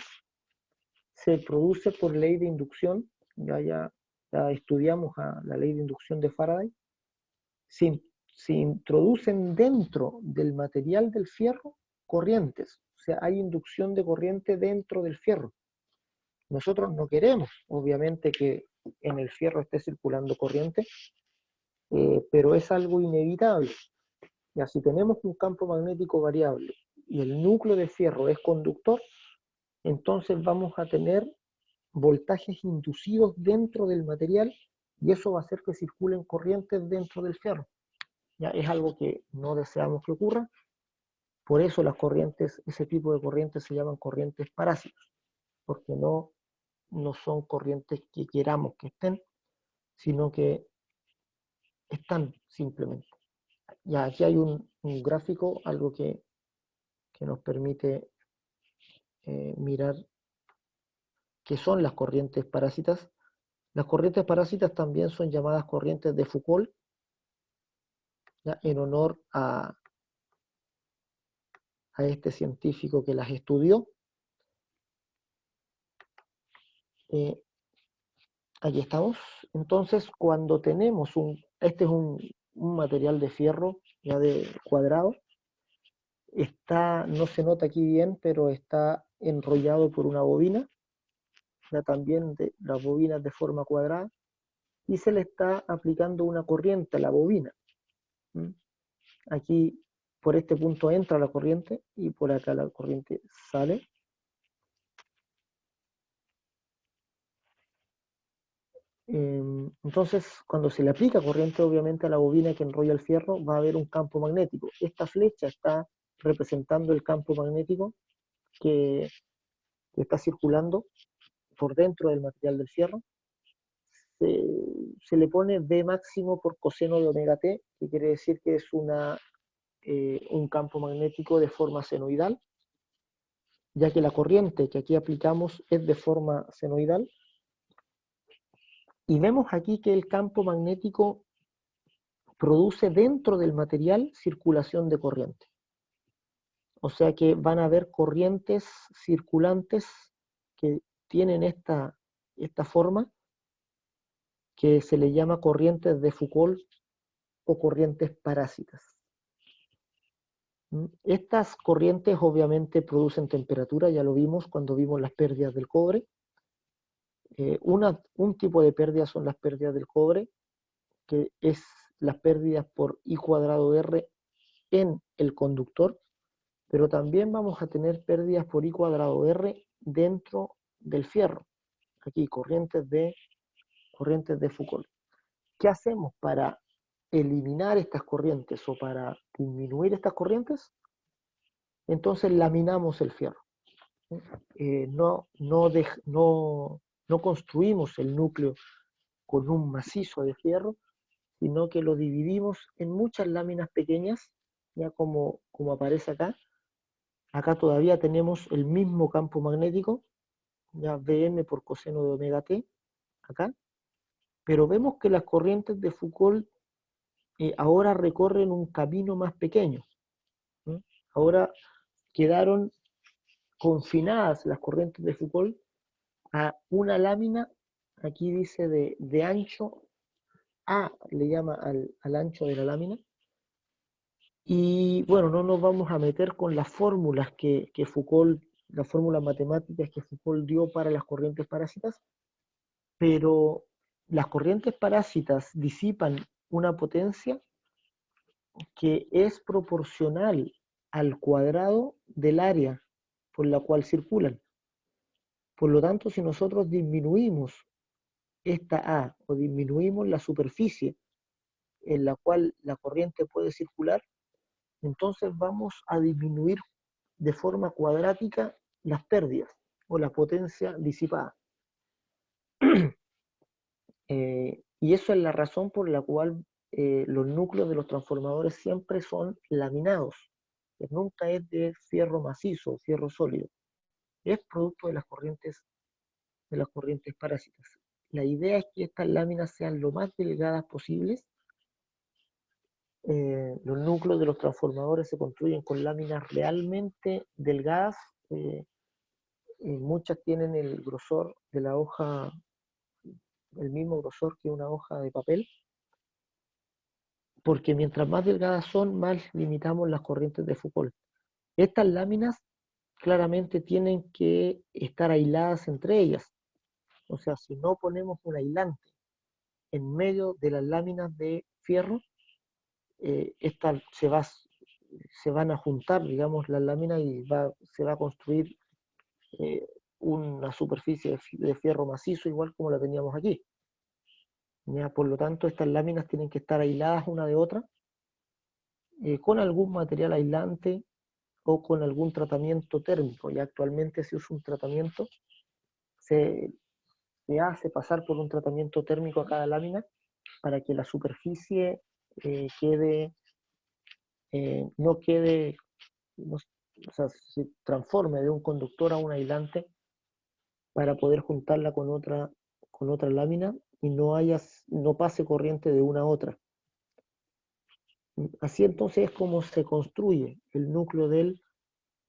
se produce por ley de inducción, ya estudiamos la ley de inducción de Faraday. Se introducen dentro del material del fierro corrientes, o sea, hay inducción de corriente dentro del fierro. Nosotros no queremos, obviamente, que en el fierro esté circulando corriente, pero es algo inevitable. Ya, si tenemos un campo magnético variable y el núcleo de fierro es conductor, entonces vamos a tener voltajes inducidos dentro del material y eso va a hacer que circulen corrientes dentro del fierro. Ya es algo que no deseamos que ocurra, por eso las corrientes, ese tipo de corrientes se llaman corrientes parásitas, porque no son corrientes que queramos que estén, sino que están simplemente. Ya aquí hay un gráfico, algo que nos permite mirar qué son las corrientes parásitas. Las corrientes parásitas también son llamadas corrientes de Foucault, ¿ya? En honor a este científico que las estudió. Aquí estamos. Entonces, cuando tenemos este es un material de fierro ya de cuadrado, no se nota aquí bien, pero está enrollado por una bobina, ya también las bobinas de forma cuadrada, y se le está aplicando una corriente a la bobina. Aquí, por este punto entra la corriente, y por acá la corriente sale. Entonces, cuando se le aplica corriente, obviamente a la bobina que enrolla el fierro, va a haber un campo magnético. Esta flecha está representando el campo magnético que está circulando por dentro del material del fierro. Se le pone V máximo por coseno de omega t, que quiere decir que es un campo magnético de forma senoidal, ya que la corriente que aquí aplicamos es de forma senoidal. Y vemos aquí que el campo magnético produce dentro del material circulación de corriente. O sea que van a haber corrientes circulantes que tienen esta forma, que se le llama corrientes de Foucault o corrientes parásitas. Estas corrientes obviamente producen temperatura, ya lo vimos cuando vimos las pérdidas del cobre. Un tipo de pérdida son las pérdidas del cobre, que es las pérdidas por I cuadrado R en el conductor, pero también vamos a tener pérdidas por I cuadrado R dentro del fierro. Aquí corrientes de Foucault. ¿Qué hacemos para eliminar estas corrientes o para disminuir estas corrientes, entonces laminamos el fierro. No construimos el núcleo con un macizo de fierro, sino que lo dividimos en muchas láminas pequeñas, ya como aparece acá. Acá todavía tenemos el mismo campo magnético, ya Vm por coseno de omega t, acá, pero vemos que las corrientes de Foucault ahora recorren un camino más pequeño. ¿no? Ahora quedaron confinadas las corrientes de Foucault a una lámina, aquí dice de ancho A, le llama al ancho de la lámina. Y bueno, no nos vamos a meter con las fórmulas que Foucault, las fórmulas matemáticas que Foucault dio para las corrientes parásitas, pero las corrientes parásitas disipan una potencia que es proporcional al cuadrado del área por la cual circulan. Por lo tanto, si nosotros disminuimos esta A o disminuimos la superficie en la cual la corriente puede circular, entonces vamos a disminuir de forma cuadrática las pérdidas o la potencia disipada. Y eso es la razón por la cual los núcleos de los transformadores siempre son laminados, que nunca es de fierro macizo, fierro sólido, es producto de las corrientes parásitas. La idea es que estas láminas sean lo más delgadas posibles. Los núcleos de los transformadores se construyen con láminas realmente delgadas. Muchas tienen el grosor de la hoja, el mismo grosor que una hoja de papel, porque mientras más delgadas son, más limitamos las corrientes de Foucault. Estas láminas claramente tienen que estar aisladas entre ellas. O sea, si no ponemos un aislante en medio de las láminas de fierro, estas se van a juntar, digamos, las láminas y se va a construir una superficie de fierro macizo igual como la teníamos aquí. ¿Ya? Por lo tanto, estas láminas tienen que estar aisladas una de otra con algún material aislante o con algún tratamiento térmico. Ya actualmente se usa un tratamiento, se, se hace pasar por un tratamiento térmico a cada lámina para que la superficie no quede, no, o sea, se transforme de un conductor a un aislante para poder juntarla con otra lámina y no pase corriente de una a otra. Así entonces es como se construye el núcleo del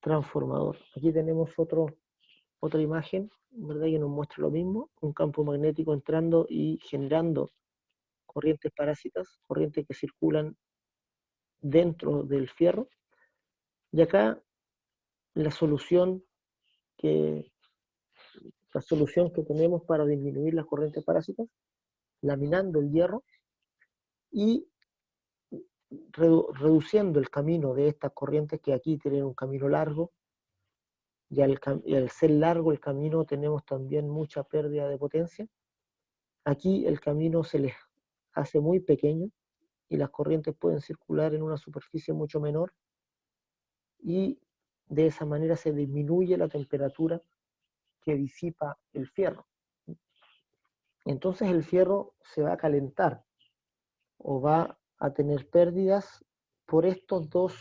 transformador. Aquí tenemos otra imagen, ¿verdad? Que nos muestra lo mismo, un campo magnético entrando y generando corrientes parásitas, corrientes que circulan dentro del fierro. Y acá la solución que, tenemos para disminuir las corrientes parásitas, laminando el hierro y reduciendo el camino de estas corrientes que aquí tienen un camino largo, y al ser largo el camino tenemos también mucha pérdida de potencia. Aquí el camino se les hace muy pequeño y las corrientes pueden circular en una superficie mucho menor y de esa manera se disminuye la temperatura que disipa el fierro. Entonces el fierro se va a calentar o va a tener pérdidas por estos dos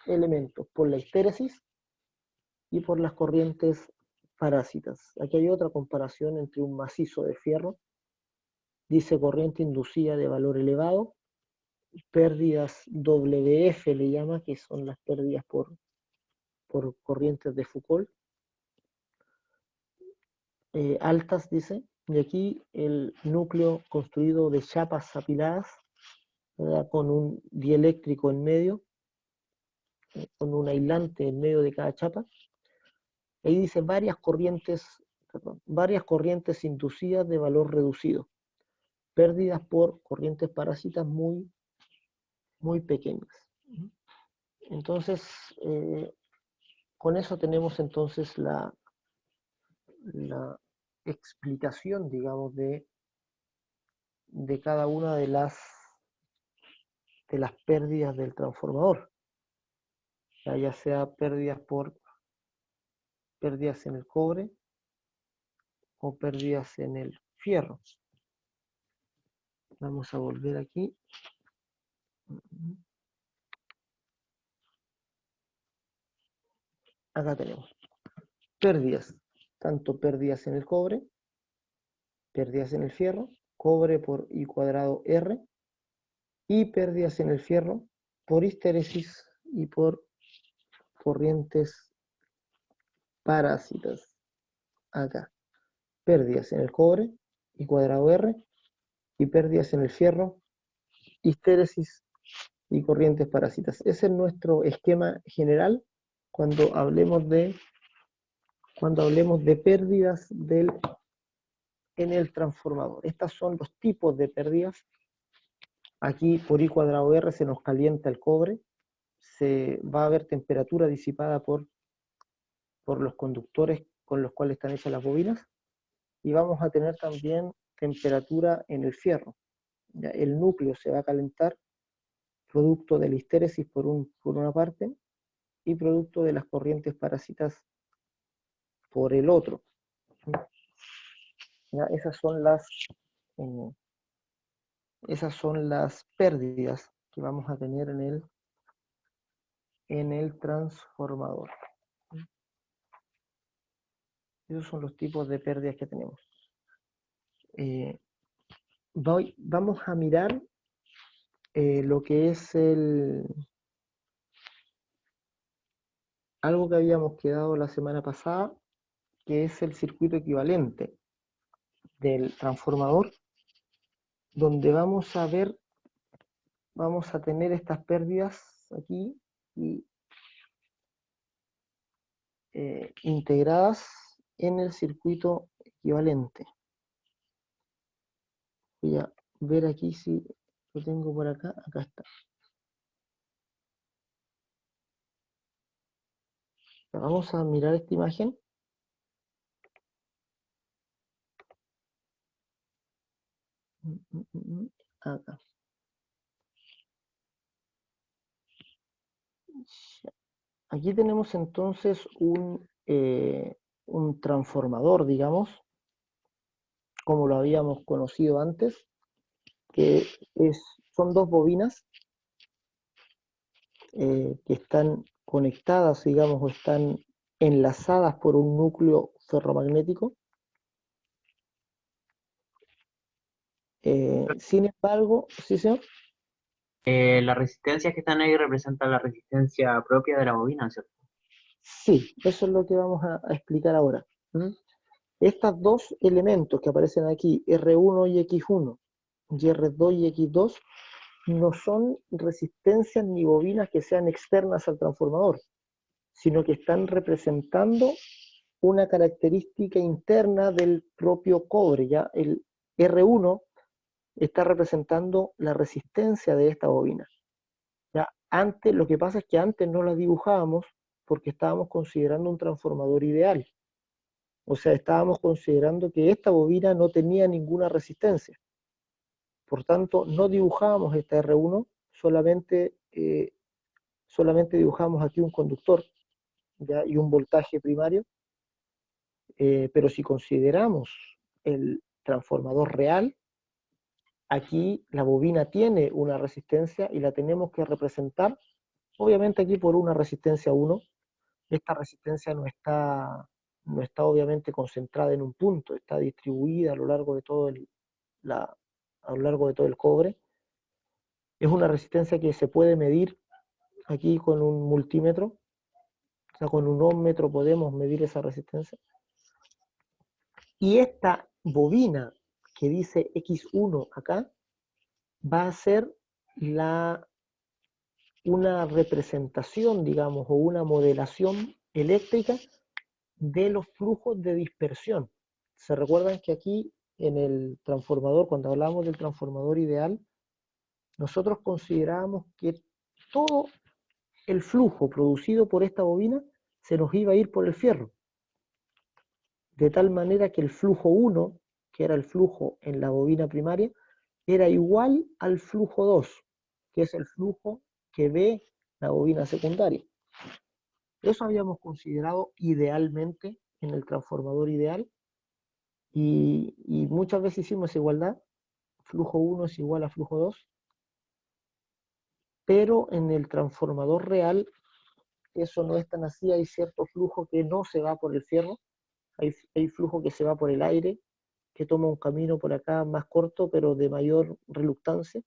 elementos, por la histéresis y por las corrientes parásitas. Aquí hay otra comparación entre un macizo de fierro, dice corriente inducida de valor elevado, pérdidas WF le llama, que son las pérdidas por corrientes de Foucault, altas, dice, y aquí el núcleo construido de chapas apiladas, ¿verdad? Con un dieléctrico en medio, con un aislante en medio de cada chapa. Ahí dice varias corrientes inducidas de valor reducido, pérdidas por corrientes parásitas muy, muy pequeñas. Entonces, con eso tenemos entonces la explicación, digamos, de cada una de las pérdidas del transformador, ya sea pérdidas en el cobre o pérdidas en el fierro. Vamos a volver aquí. Acá tenemos pérdidas, tanto pérdidas en el cobre, pérdidas en el fierro, cobre por I cuadrado R, y pérdidas en el fierro por histéresis y por corrientes parásitas. Acá, pérdidas en el cobre, I cuadrado R, y pérdidas en el fierro, histéresis y corrientes parásitas. Ese es nuestro esquema general cuando hablemos de pérdidas en el transformador. Estos son los tipos de pérdidas. Aquí por I cuadrado R se nos calienta el cobre, se va a haber temperatura disipada por los conductores con los cuales están hechas las bobinas, y vamos a tener también temperatura en el fierro. ¿Ya? El núcleo se va a calentar producto de la histéresis por una parte y producto de las corrientes parásitas por el otro. ¿Ya? Esas son las pérdidas que vamos a tener en el transformador. Esos son los tipos de pérdidas que tenemos. Vamos a mirar lo que es algo que habíamos quedado la semana pasada, que es el circuito equivalente del transformador, donde vamos a tener estas pérdidas aquí y integradas en el circuito equivalente. Voy a ver aquí si lo tengo por acá. Acá está. Vamos a mirar esta imagen. Acá. Aquí tenemos entonces un transformador, digamos, como lo habíamos conocido antes, que son dos bobinas que están conectadas, digamos, o están enlazadas por un núcleo ferromagnético. Sin embargo, ¿sí, señor?
Las resistencias que están ahí representan la resistencia propia de la bobina, ¿cierto?
Sí, eso es lo que vamos a explicar ahora. Estos dos elementos que aparecen aquí, R1 y X1, y R2 y X2, no son resistencias ni bobinas que sean externas al transformador, sino que están representando una característica interna del propio cobre. ¿Ya? El R1 está representando la resistencia de esta bobina. ¿Ya? Lo que pasa es que antes no la dibujábamos porque estábamos considerando un transformador ideal. O sea, estábamos considerando que esta bobina no tenía ninguna resistencia. Por tanto, no dibujábamos esta R1, solamente dibujamos aquí un conductor, ¿ya? Y un voltaje primario. Pero si consideramos el transformador real, aquí la bobina tiene una resistencia y la tenemos que representar, obviamente aquí por una resistencia 1. Esta resistencia no está obviamente concentrada en un punto, está distribuida a lo largo de todo el cobre. Es una resistencia que se puede medir aquí con un multímetro, o sea, con un ohmmetro podemos medir esa resistencia. Y esta bobina que dice X1 acá va a ser una representación, digamos, o una modelación eléctrica de los flujos de dispersión. ¿Se recuerdan que aquí en el transformador, cuando hablamos del transformador ideal, nosotros considerábamos que todo el flujo producido por esta bobina se nos iba a ir por el fierro? De tal manera que el flujo 1, que era el flujo en la bobina primaria, era igual al flujo 2. que es el flujo que ve la bobina secundaria. Eso habíamos considerado idealmente en el transformador ideal, y muchas veces hicimos esa igualdad, flujo 1 es igual a flujo 2, pero en el transformador real eso no es tan así. Hay cierto flujo que no se va por el fierro, hay flujo que se va por el aire, que toma un camino por acá más corto, pero de mayor reluctancia,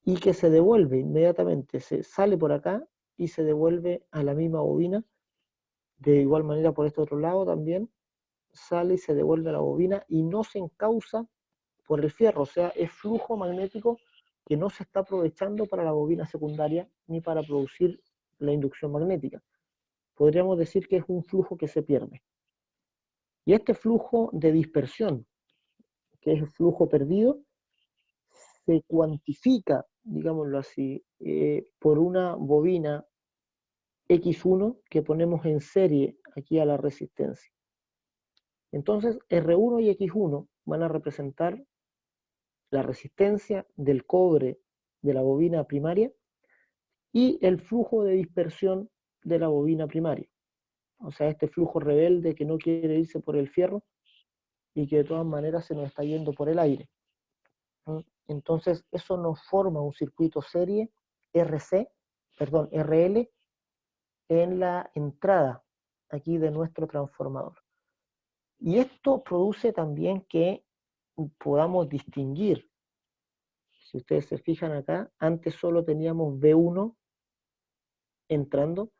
y que se devuelve inmediatamente, se sale por acá y se devuelve a la misma bobina. De igual manera por este otro lado también sale y se devuelve a la bobina y no se encausa por el fierro, o sea, es flujo magnético que no se está aprovechando para la bobina secundaria ni para producir la inducción magnética. Podríamos decir que es un flujo que se pierde. Y este flujo de dispersión, que es el flujo perdido, se cuantifica, digámoslo así, por una bobina X1 que ponemos en serie aquí a la resistencia. Entonces, R1 y X1 van a representar la resistencia del cobre de la bobina primaria y el flujo de dispersión de la bobina primaria. O sea, este flujo rebelde que no quiere irse por el fierro y que de todas maneras se nos está yendo por el aire. Entonces, eso nos forma un circuito serie RL en la entrada aquí de nuestro transformador. Y esto produce también que podamos distinguir. Si ustedes se fijan acá, antes solo teníamos V1 entrando,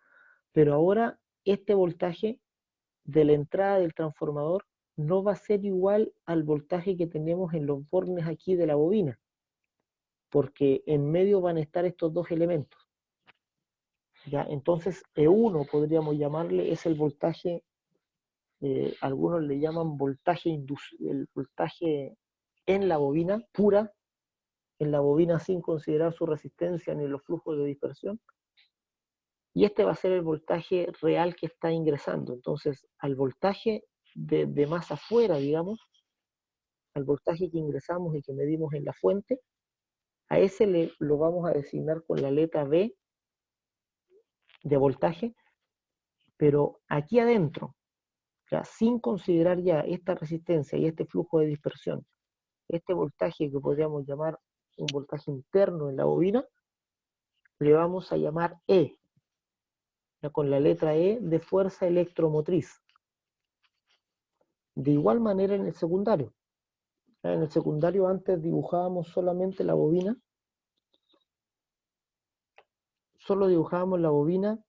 pero ahora este voltaje de la entrada del transformador no va a ser igual al voltaje que tenemos en los bornes aquí de la bobina, porque en medio van a estar estos dos elementos. ¿Ya? Entonces E1 podríamos llamarle, es el voltaje, algunos le llaman el voltaje en la bobina pura, en la bobina sin considerar su resistencia ni los flujos de dispersión. Y este va a ser el voltaje real que está ingresando. Entonces, al voltaje de más afuera, digamos, al voltaje que ingresamos y que medimos en la fuente, a ese lo vamos a designar con la letra B de voltaje, pero aquí adentro, ya, sin considerar ya esta resistencia y este flujo de dispersión, este voltaje que podríamos llamar un voltaje interno en la bobina, le vamos a llamar E, ya, con la letra E de fuerza electromotriz. De igual manera en el secundario. En el secundario antes dibujábamos solamente la bobina, solo dibujábamos la bobina,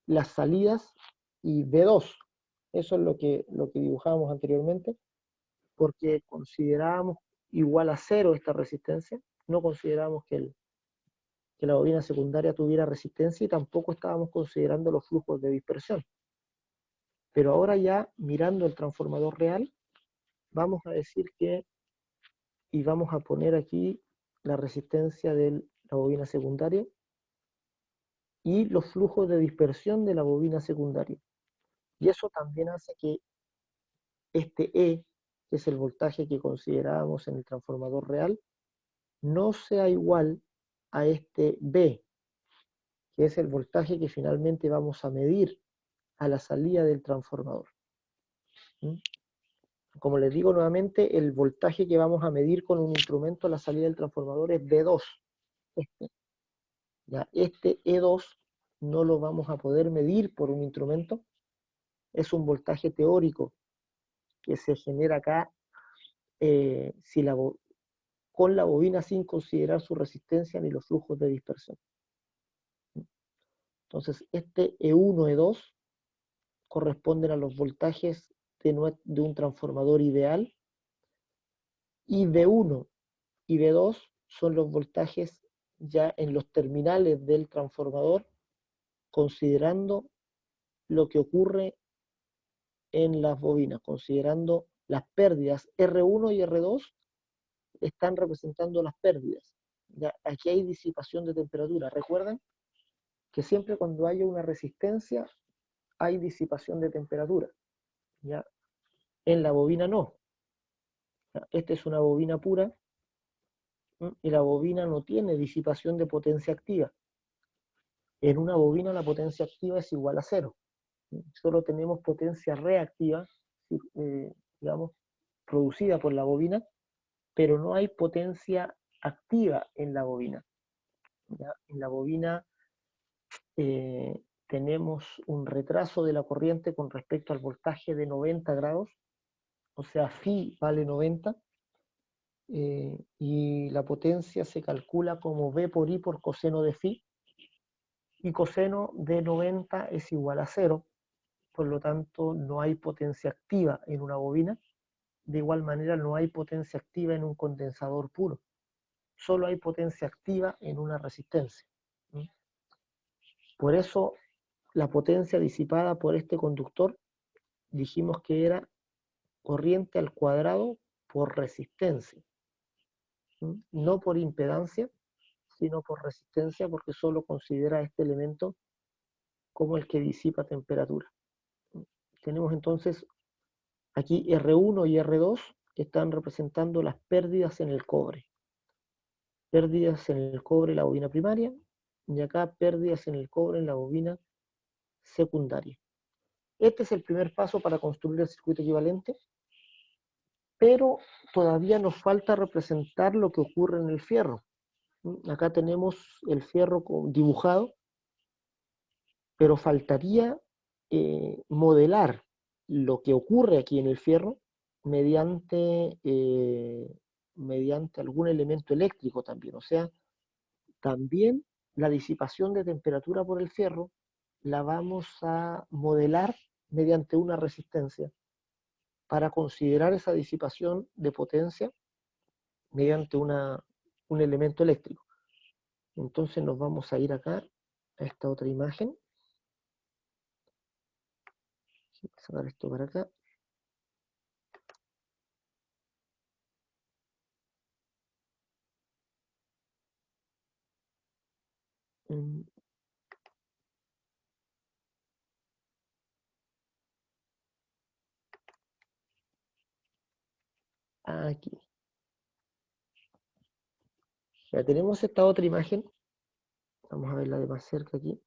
las salidas y V2. Eso es lo que dibujábamos anteriormente, porque considerábamos igual a cero esta resistencia, no considerábamos que la bobina secundaria tuviera resistencia y tampoco estábamos considerando los flujos de dispersión. Pero ahora ya mirando el transformador real, vamos a decir que, y vamos a poner aquí la resistencia de la bobina secundaria y los flujos de dispersión de la bobina secundaria. Y eso también hace que este E, que es el voltaje que considerábamos en el transformador real, no sea igual a este B, que es el voltaje que finalmente vamos a medir a la salida del transformador. Como les digo nuevamente, el voltaje que vamos a medir con un instrumento a la salida del transformador es B2. Este E2 no lo vamos a poder medir por un instrumento, es un voltaje teórico que se genera acá con la bobina sin considerar su resistencia ni los flujos de dispersión. Entonces, este E1, E2 corresponden a los voltajes de un transformador ideal, y V1 y V2 son los voltajes ya en los terminales del transformador, considerando lo que ocurre en las bobinas, considerando las pérdidas. R1 y R2 están representando las pérdidas. Ya, aquí hay disipación de temperatura. Recuerden que siempre cuando haya una resistencia hay disipación de temperatura. ¿Ya? En la bobina no. ¿Ya? Esta es una bobina pura y la bobina no tiene disipación de potencia activa. En una bobina la potencia activa es igual a 0. Solo tenemos potencia reactiva, digamos, producida por la bobina, pero no hay potencia activa en la bobina. ¿Ya? En la bobina tenemos un retraso de la corriente con respecto al voltaje de 90 grados, o sea, phi vale 90, y la potencia se calcula como V por I por coseno de phi, y coseno de 90 es igual a 0, por lo tanto no hay potencia activa en una bobina. De igual manera no hay potencia activa en un condensador puro, solo hay potencia activa en una resistencia. Por eso la potencia disipada por este conductor dijimos que era corriente al cuadrado por resistencia, no por impedancia, sino por resistencia, porque solo considera este elemento como el que disipa temperatura. Tenemos entonces aquí R1 y R2 que están representando las pérdidas en el cobre. Pérdidas en el cobre en la bobina primaria, y acá pérdidas en el cobre en la bobina secundaria. Este es el primer paso para construir el circuito equivalente, pero todavía nos falta representar lo que ocurre en el fierro. Acá tenemos el fierro dibujado, pero faltaría modelar lo que ocurre aquí en el fierro mediante algún elemento eléctrico también. O sea, también la disipación de temperatura por el fierro la vamos a modelar mediante una resistencia para considerar esa disipación de potencia mediante un elemento eléctrico. Entonces nos vamos a ir acá a esta otra imagen. Voy a sacar esto para acá. Aquí. Ya tenemos esta otra imagen. Vamos a verla de más cerca aquí.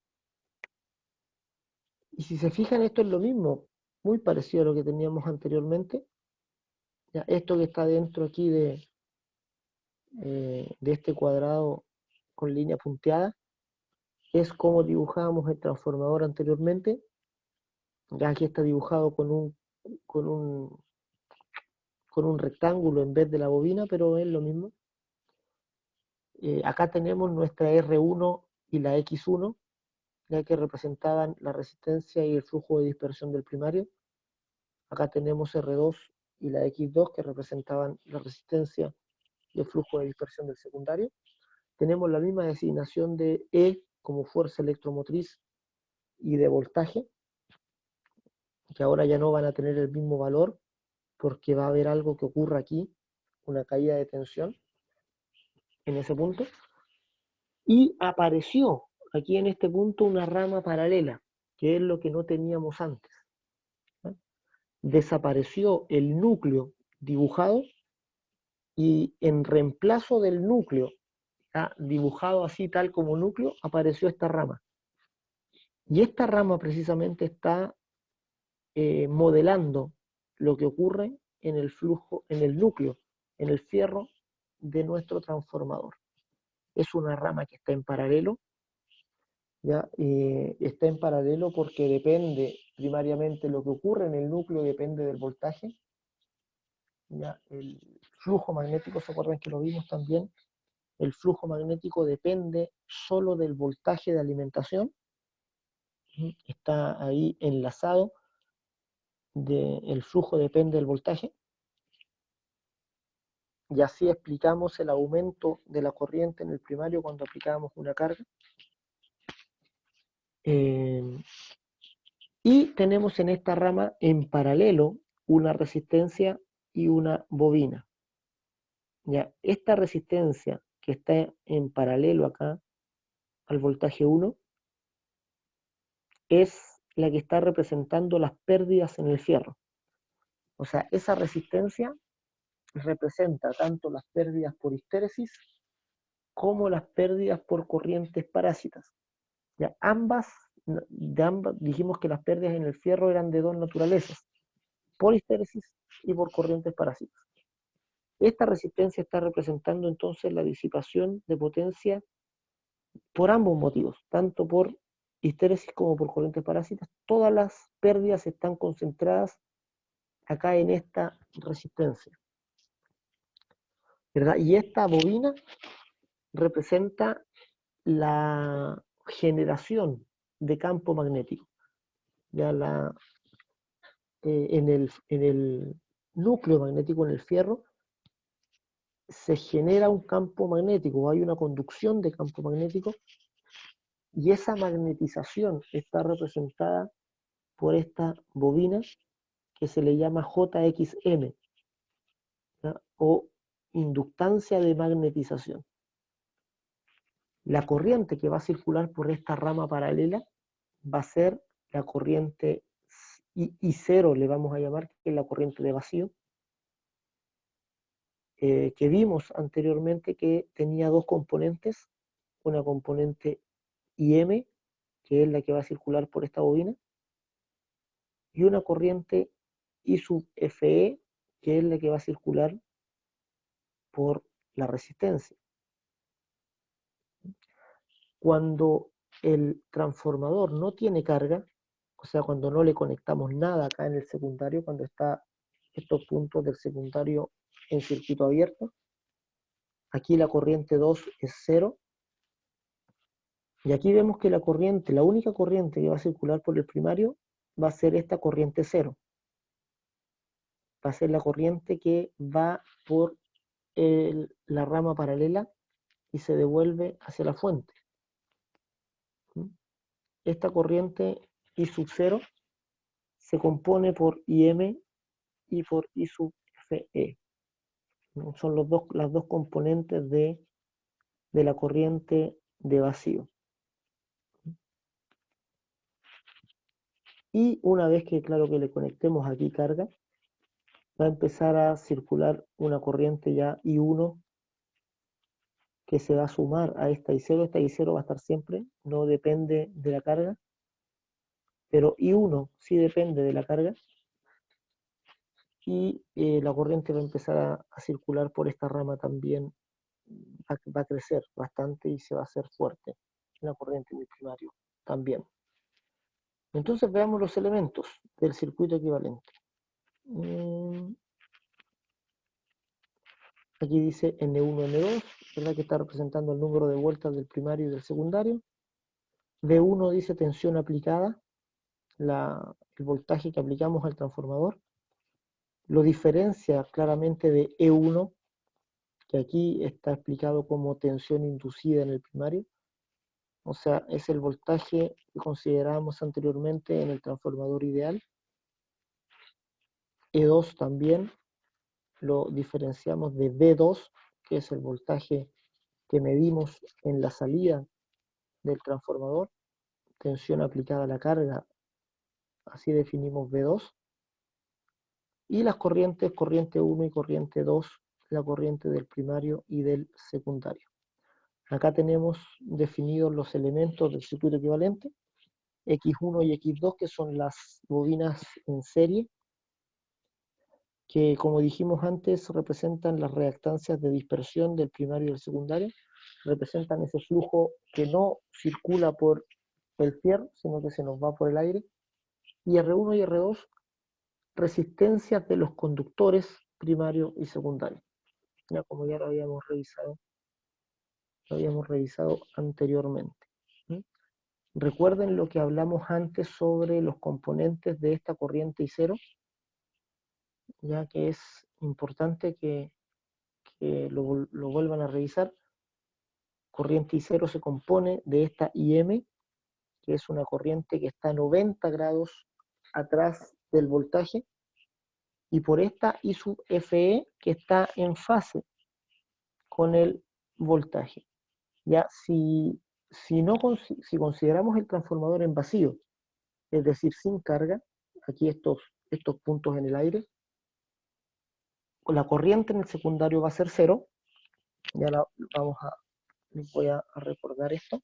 Y si se fijan, esto es lo mismo, muy parecido a lo que teníamos anteriormente. Ya, esto que está dentro aquí de este cuadrado con línea punteada es como dibujábamos el transformador anteriormente. Ya aquí está dibujado con un rectángulo en vez de la bobina, pero es lo mismo. Acá tenemos nuestra R1 y la X1, ya que representaban la resistencia y el flujo de dispersión del primario. Acá tenemos R2 y la X2, que representaban la resistencia y el flujo de dispersión del secundario. Tenemos la misma designación de E como fuerza electromotriz y de voltaje, que ahora ya no van a tener el mismo valor, porque va a haber algo que ocurra aquí, una caída de tensión en ese punto. Y apareció aquí en este punto una rama paralela, que es lo que no teníamos antes. Desapareció el núcleo dibujado y en reemplazo del núcleo, dibujado así tal como núcleo, apareció esta rama. Y esta rama precisamente está modelando lo que ocurre en el flujo, en el núcleo, en el fierro de nuestro transformador. Es una rama que está en paralelo, ¿ya? Está en paralelo porque depende primariamente lo que ocurre en el núcleo, depende del voltaje. ¿Ya? El flujo magnético, ¿se acuerdan que lo vimos también? El flujo magnético depende solo del voltaje de alimentación. Está ahí enlazado. El flujo depende del voltaje. Y así explicamos el aumento de la corriente en el primario cuando aplicábamos una carga. Y tenemos en esta rama en paralelo una resistencia y una bobina. Ya, esta resistencia que está en paralelo acá al voltaje 1 es la que está representando las pérdidas en el fierro. O sea, esa resistencia representa tanto las pérdidas por histéresis como las pérdidas por corrientes parásitas. Ya, de ambas dijimos que las pérdidas en el fierro eran de dos naturalezas, por histéresis y por corrientes parásitas. Esta resistencia está representando entonces la disipación de potencia por ambos motivos, tanto por histéresis como por corrientes parásitas. Todas las pérdidas están concentradas acá en esta resistencia, ¿verdad? Y esta bobina representa la generación de campo magnético. Ya en el núcleo magnético, en el fierro, se genera un campo magnético, hay una conducción de campo magnético, y esa magnetización está representada por esta bobina que se le llama JXM, ¿ya? O inductancia de magnetización. La corriente que va a circular por esta rama paralela va a ser la corriente I0, le vamos a llamar, que es la corriente de vacío, que vimos anteriormente que tenía dos componentes, una componente IM, que es la que va a circular por esta bobina, y una corriente I sub FE, que es la que va a circular por la resistencia. Cuando el transformador no tiene carga, o sea, cuando no le conectamos nada acá en el secundario, cuando está estos puntos del secundario en circuito abierto, aquí la corriente 2 es 0, y aquí vemos que la corriente, la única corriente que va a circular por el primario, va a ser esta corriente 0. Va a ser la corriente que va por la rama paralela y se devuelve hacia la fuente. Esta corriente I sub 0 se compone por IM y por I sub FE. Son las dos componentes de la corriente de vacío. Y una vez que, claro, que le conectemos aquí carga, va a empezar a circular una corriente ya I1 que se va a sumar a esta I0. Esta I0 va a estar siempre, no depende de la carga, pero I1 sí depende de la carga, y la corriente va a empezar a circular por esta rama también, va a crecer bastante y se va a hacer fuerte la corriente del primario también. Entonces veamos los elementos del circuito equivalente. Aquí dice N1, N2, ¿verdad? Que está representando el número de vueltas del primario y del secundario. V1 dice tensión aplicada, el voltaje que aplicamos al transformador. Lo diferencia claramente de E1, que aquí está explicado como tensión inducida en el primario. O sea, es el voltaje que considerábamos anteriormente en el transformador ideal. E2 también lo diferenciamos de V2, que es el voltaje que medimos en la salida del transformador, tensión aplicada a la carga, así definimos V2. Y las corrientes, corriente 1 y corriente 2, la corriente del primario y del secundario. Acá tenemos definidos los elementos del circuito equivalente, X1 y X2, que son las bobinas en serie, que como dijimos antes representan las reactancias de dispersión del primario y del secundario, representan ese flujo que no circula por el fierro, sino que se nos va por el aire, y R1 y R2, resistencias de los conductores primario y secundario, ya como ya lo habíamos revisado anteriormente. Recuerden lo que hablamos antes sobre los componentes de esta corriente I0, ya que es importante que lo vuelvan a revisar. Corriente I0 se compone de esta IM, que es una corriente que está a 90 grados atrás del voltaje, y por esta I sub FE, que está en fase con el voltaje. Ya, si consideramos el transformador en vacío, es decir, sin carga, aquí estos puntos en el aire, la corriente en el secundario va a ser 0, ya la vamos les voy a recordar esto.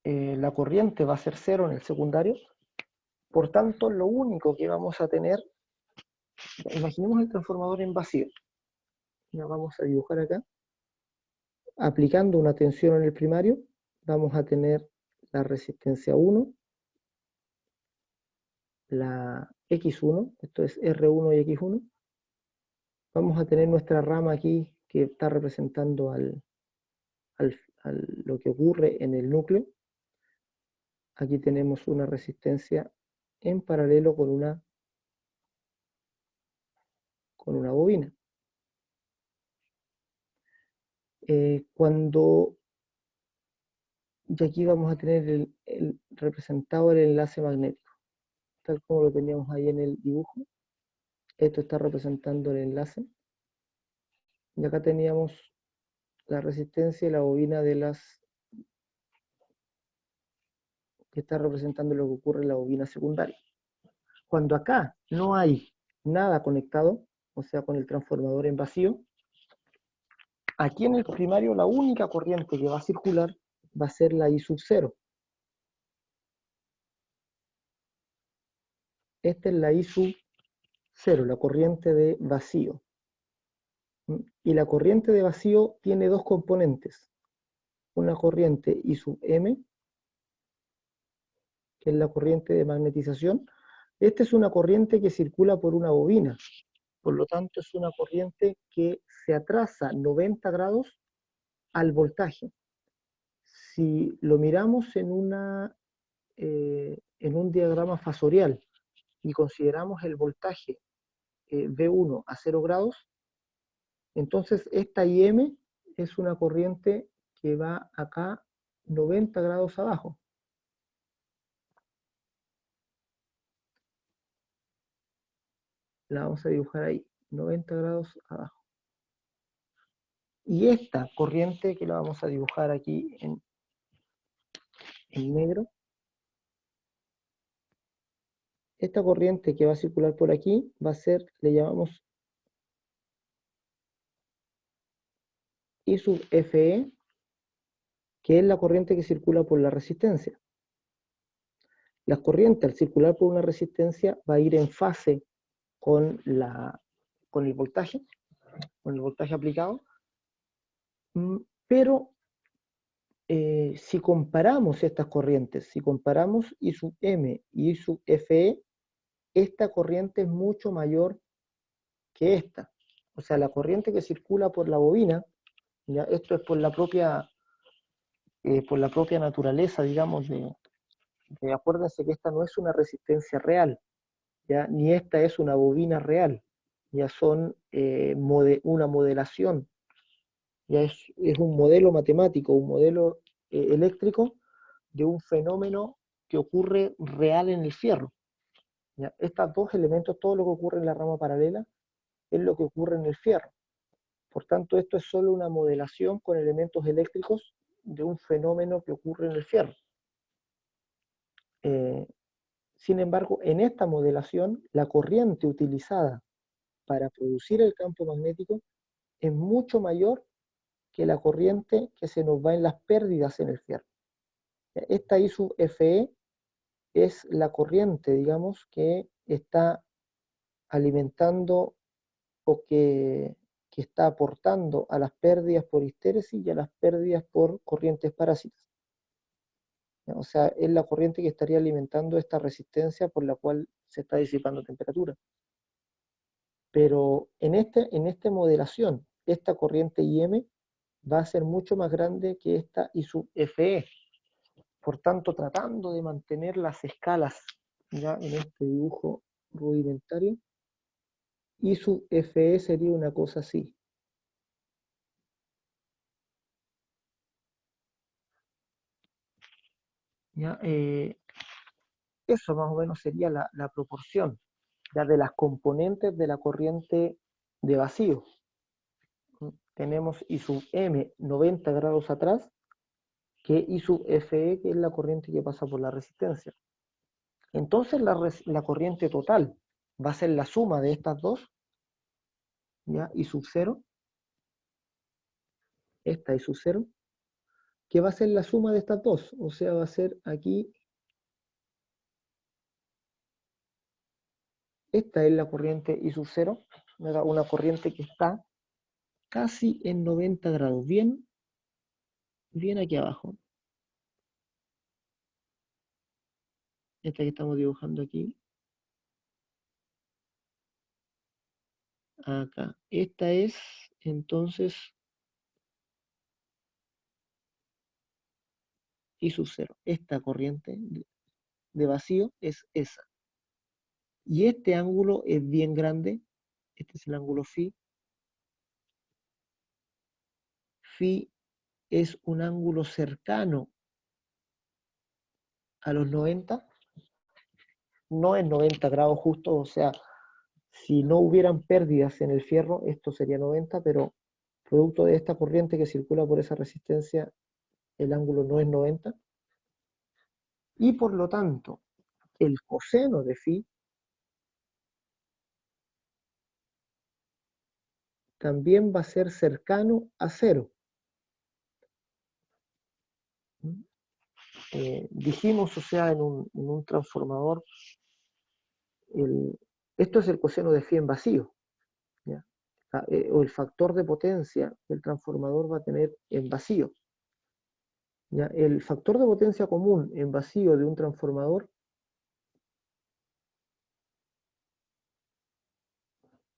La corriente va a ser 0 en el secundario, por tanto lo único que vamos a tener, imaginemos el transformador en vacío, ya vamos a dibujar acá, aplicando una tensión en el primario, vamos a tener la resistencia 1, la X1, esto es R1 y X1, vamos a tener nuestra rama aquí que está representando lo que ocurre en el núcleo. Aquí tenemos una resistencia en paralelo con una bobina. Y aquí vamos a tener representado el enlace magnético, tal como lo teníamos ahí en el dibujo. Esto está representando el enlace. Y acá teníamos la resistencia y la bobina que está representando lo que ocurre en la bobina secundaria. Cuando acá no hay nada conectado, o sea, con el transformador en vacío, aquí en el primario la única corriente que va a circular va a ser la I sub 0. Esta es la I sub 0, la corriente de vacío. Y la corriente de vacío tiene dos componentes. Una corriente I sub M, que es la corriente de magnetización. Esta es una corriente que circula por una bobina. Por lo tanto, es una corriente que se atrasa 90 grados al voltaje. Si lo miramos en un diagrama fasorial y consideramos el voltaje V1 a 0 grados, entonces esta IM es una corriente que va acá 90 grados abajo. La vamos a dibujar ahí, 90 grados abajo. Y esta corriente que la vamos a dibujar aquí en negro, esta corriente que va a circular por aquí va a ser, le llamamos I sub Fe, que es la corriente que circula por la resistencia. La corriente al circular por una resistencia va a ir en fase con el voltaje aplicado, pero si comparamos estas corrientes, si comparamos I sub M y I sub Fe, esta corriente es mucho mayor que esta. O sea, la corriente que circula por la bobina, ¿ya? Esto es por la propia naturaleza, digamos, acuérdense que esta no es una resistencia real, ¿ya? Ni esta es una bobina real, ya son una modelación, ya es un modelo matemático, un modelo eléctrico de un fenómeno que ocurre real en el fierro. ¿Ya? Estos dos elementos, todo lo que ocurre en la rama paralela, es lo que ocurre en el fierro. Por tanto, esto es solo una modelación con elementos eléctricos de un fenómeno que ocurre en el fierro. Sin embargo, en esta modelación, la corriente utilizada para producir el campo magnético es mucho mayor que la corriente que se nos va en las pérdidas en el fierro. Esta I sub Fe es la corriente, digamos, que está alimentando o que está aportando a las pérdidas por histéresis y a las pérdidas por corrientes parásitas. O sea, es la corriente que estaría alimentando esta resistencia por la cual se está disipando temperatura. Pero en esta modelación, esta corriente IM va a ser mucho más grande que esta I sub Fe. Por tanto, tratando de mantener las escalas ya en este dibujo rudimentario, I sub Fe sería una cosa así. ¿Ya? Eso más o menos sería la proporción ya de las componentes de la corriente de vacío. Tenemos I sub M 90 grados atrás, que I sub Fe, que es la corriente que pasa por la resistencia. Entonces la corriente total va a ser la suma de estas dos, ¿ya? Y sub 0, esta y sub 0, que va a ser la suma de estas dos, o sea, va a ser aquí, esta es la corriente I sub 0, una corriente que está casi en 90 grados, bien, bien aquí abajo. Esta que estamos dibujando aquí, acá. Esta es, entonces, I sub 0. Esta corriente de vacío es esa. Y este ángulo es bien grande. Este es el ángulo phi. Phi es un ángulo cercano a los 90. No es 90 grados justo, o sea, si no hubieran pérdidas en el fierro, esto sería 90, pero producto de esta corriente que circula por esa resistencia, el ángulo no es 90. Y por lo tanto, el coseno de phi también va a ser cercano a 0. Dijimos, o sea, en un transformador, esto es el coseno de phi en vacío, ¿ya? O el factor de potencia que el transformador va a tener en vacío. ¿Ya? El factor de potencia común en vacío de un transformador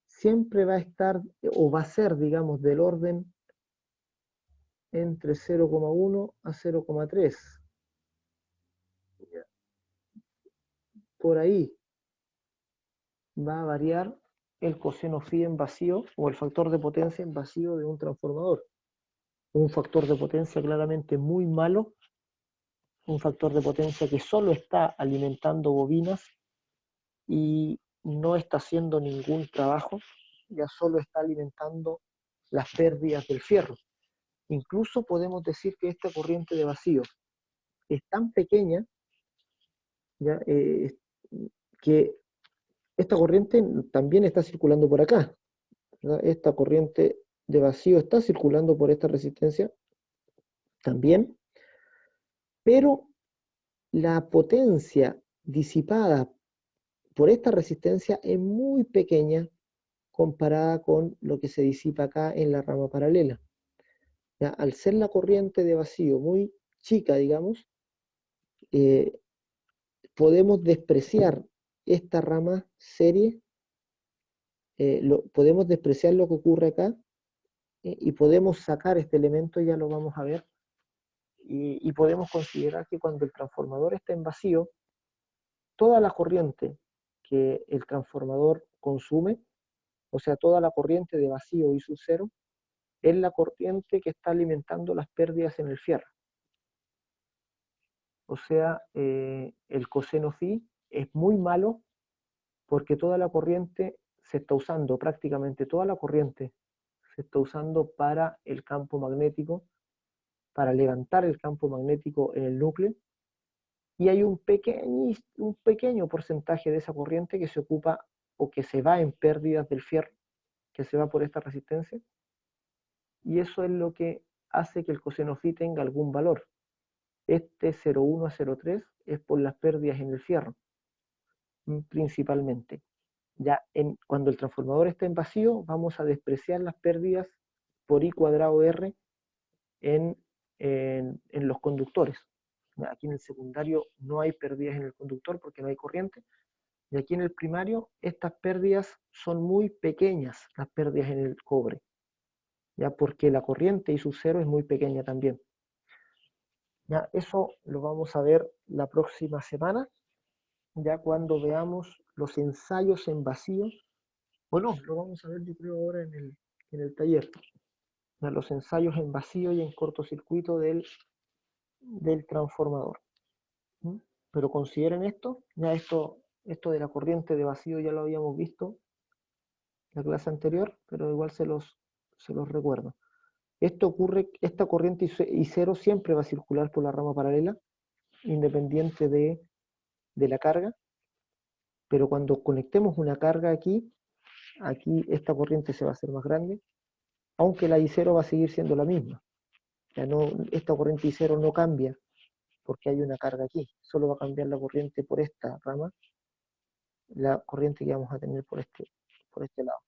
siempre va a estar, o va a ser, digamos, del orden entre 0,1 a 0,3. Por ahí va a variar el coseno phi en vacío o el factor de potencia en vacío de un transformador. Un factor de potencia claramente muy malo, un factor de potencia que solo está alimentando bobinas y no está haciendo ningún trabajo, ya solo está alimentando las pérdidas del fierro. Incluso podemos decir que esta corriente de vacío es tan pequeña, ¿ya? Que esta corriente también está circulando por acá, ¿verdad? Esta corriente de vacío está circulando por esta resistencia también, pero la potencia disipada por esta resistencia es muy pequeña comparada con lo que se disipa acá en la rama paralela. ¿Ya? Al ser la corriente de vacío muy chica, digamos, eh, podemos despreciar esta rama serie, podemos despreciar lo que ocurre acá y podemos sacar este elemento, ya lo vamos a ver, y podemos considerar que cuando el transformador está en vacío, toda la corriente que el transformador consume, o sea, toda la corriente de vacío I sub 0, es la corriente que está alimentando las pérdidas en el fierro. O sea, el coseno phi es muy malo porque toda la corriente se está usando, prácticamente toda la corriente se está usando para el campo magnético, para levantar el campo magnético en el núcleo, y hay un pequeño porcentaje de esa corriente que se ocupa o que se va en pérdidas del fierro, que se va por esta resistencia, y eso es lo que hace que el coseno phi tenga algún valor. Este 0,1 a 0,3 es por las pérdidas en el fierro, principalmente. Ya cuando el transformador está en vacío, vamos a despreciar las pérdidas por I cuadrado R en los conductores. Aquí en el secundario no hay pérdidas en el conductor porque no hay corriente. Y aquí en el primario estas pérdidas son muy pequeñas, las pérdidas en el cobre. Ya porque la corriente I sub 0 es muy pequeña también. Ya eso lo vamos a ver la próxima semana, ya cuando veamos los ensayos en vacío. Bueno, lo vamos a ver yo creo ahora en el taller. Ya, los ensayos en vacío y en cortocircuito del transformador. Pero consideren esto, ya esto de la corriente de vacío ya lo habíamos visto en la clase anterior, pero igual se los recuerdo. Esto ocurre, esta corriente I0 siempre va a circular por la rama paralela, independiente de la carga, pero cuando conectemos una carga aquí, aquí esta corriente se va a hacer más grande, aunque la I0 va a seguir siendo la misma. O sea, no, esta corriente I0 no cambia porque hay una carga aquí, solo va a cambiar la corriente por esta rama, la corriente que vamos a tener por este lado.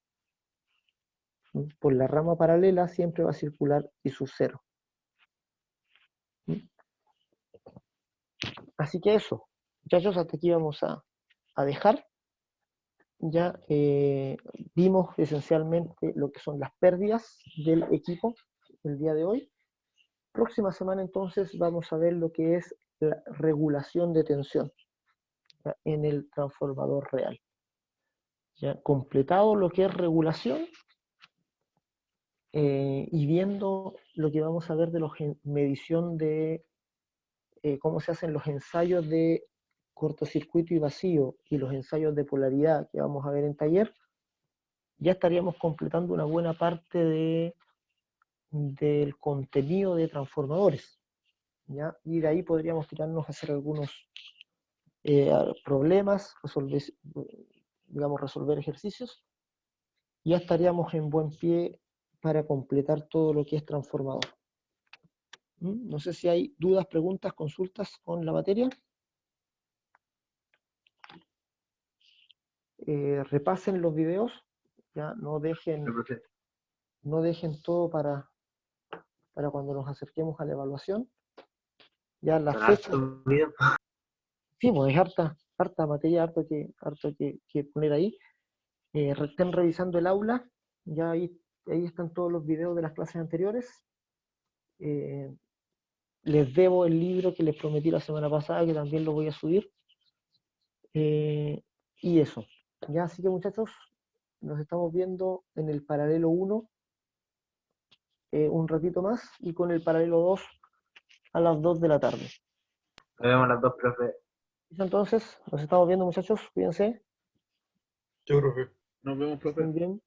Por la rama paralela siempre va a circular I sub 0. Así que eso, muchachos, hasta aquí vamos a dejar. Ya vimos esencialmente lo que son las pérdidas del equipo el día de hoy. Próxima semana entonces vamos a ver lo que es la regulación de tensión, ¿ya?, en el transformador real. Ya completado lo que es regulación, y viendo lo que vamos a ver de medición de cómo se hacen los ensayos de cortocircuito y vacío y los ensayos de polaridad que vamos a ver en taller, ya estaríamos completando una buena parte del contenido de transformadores, ¿ya? Y de ahí podríamos tirarnos a hacer algunos problemas, resolver ejercicios. Ya estaríamos en buen pie para completar todo lo que es transformador. No sé si hay dudas, preguntas, consultas con la materia. Repasen los videos, ya no dejen todo para cuando nos acerquemos a la evaluación. Ya la fecha. Sí, pues es harta materia, harto que poner ahí. Estén revisando el aula, ya ahí están todos los videos de las clases anteriores. Les debo el libro que les prometí la semana pasada, que también lo voy a subir. Y eso. Ya, así que muchachos, nos estamos viendo en el paralelo 1 un ratito más, y con el paralelo 2 a las 2 de la tarde.
Nos vemos las 2, profe.
Entonces, nos estamos viendo, muchachos, cuídense.
Chau, profe. Nos vemos, profe.
Muy bien.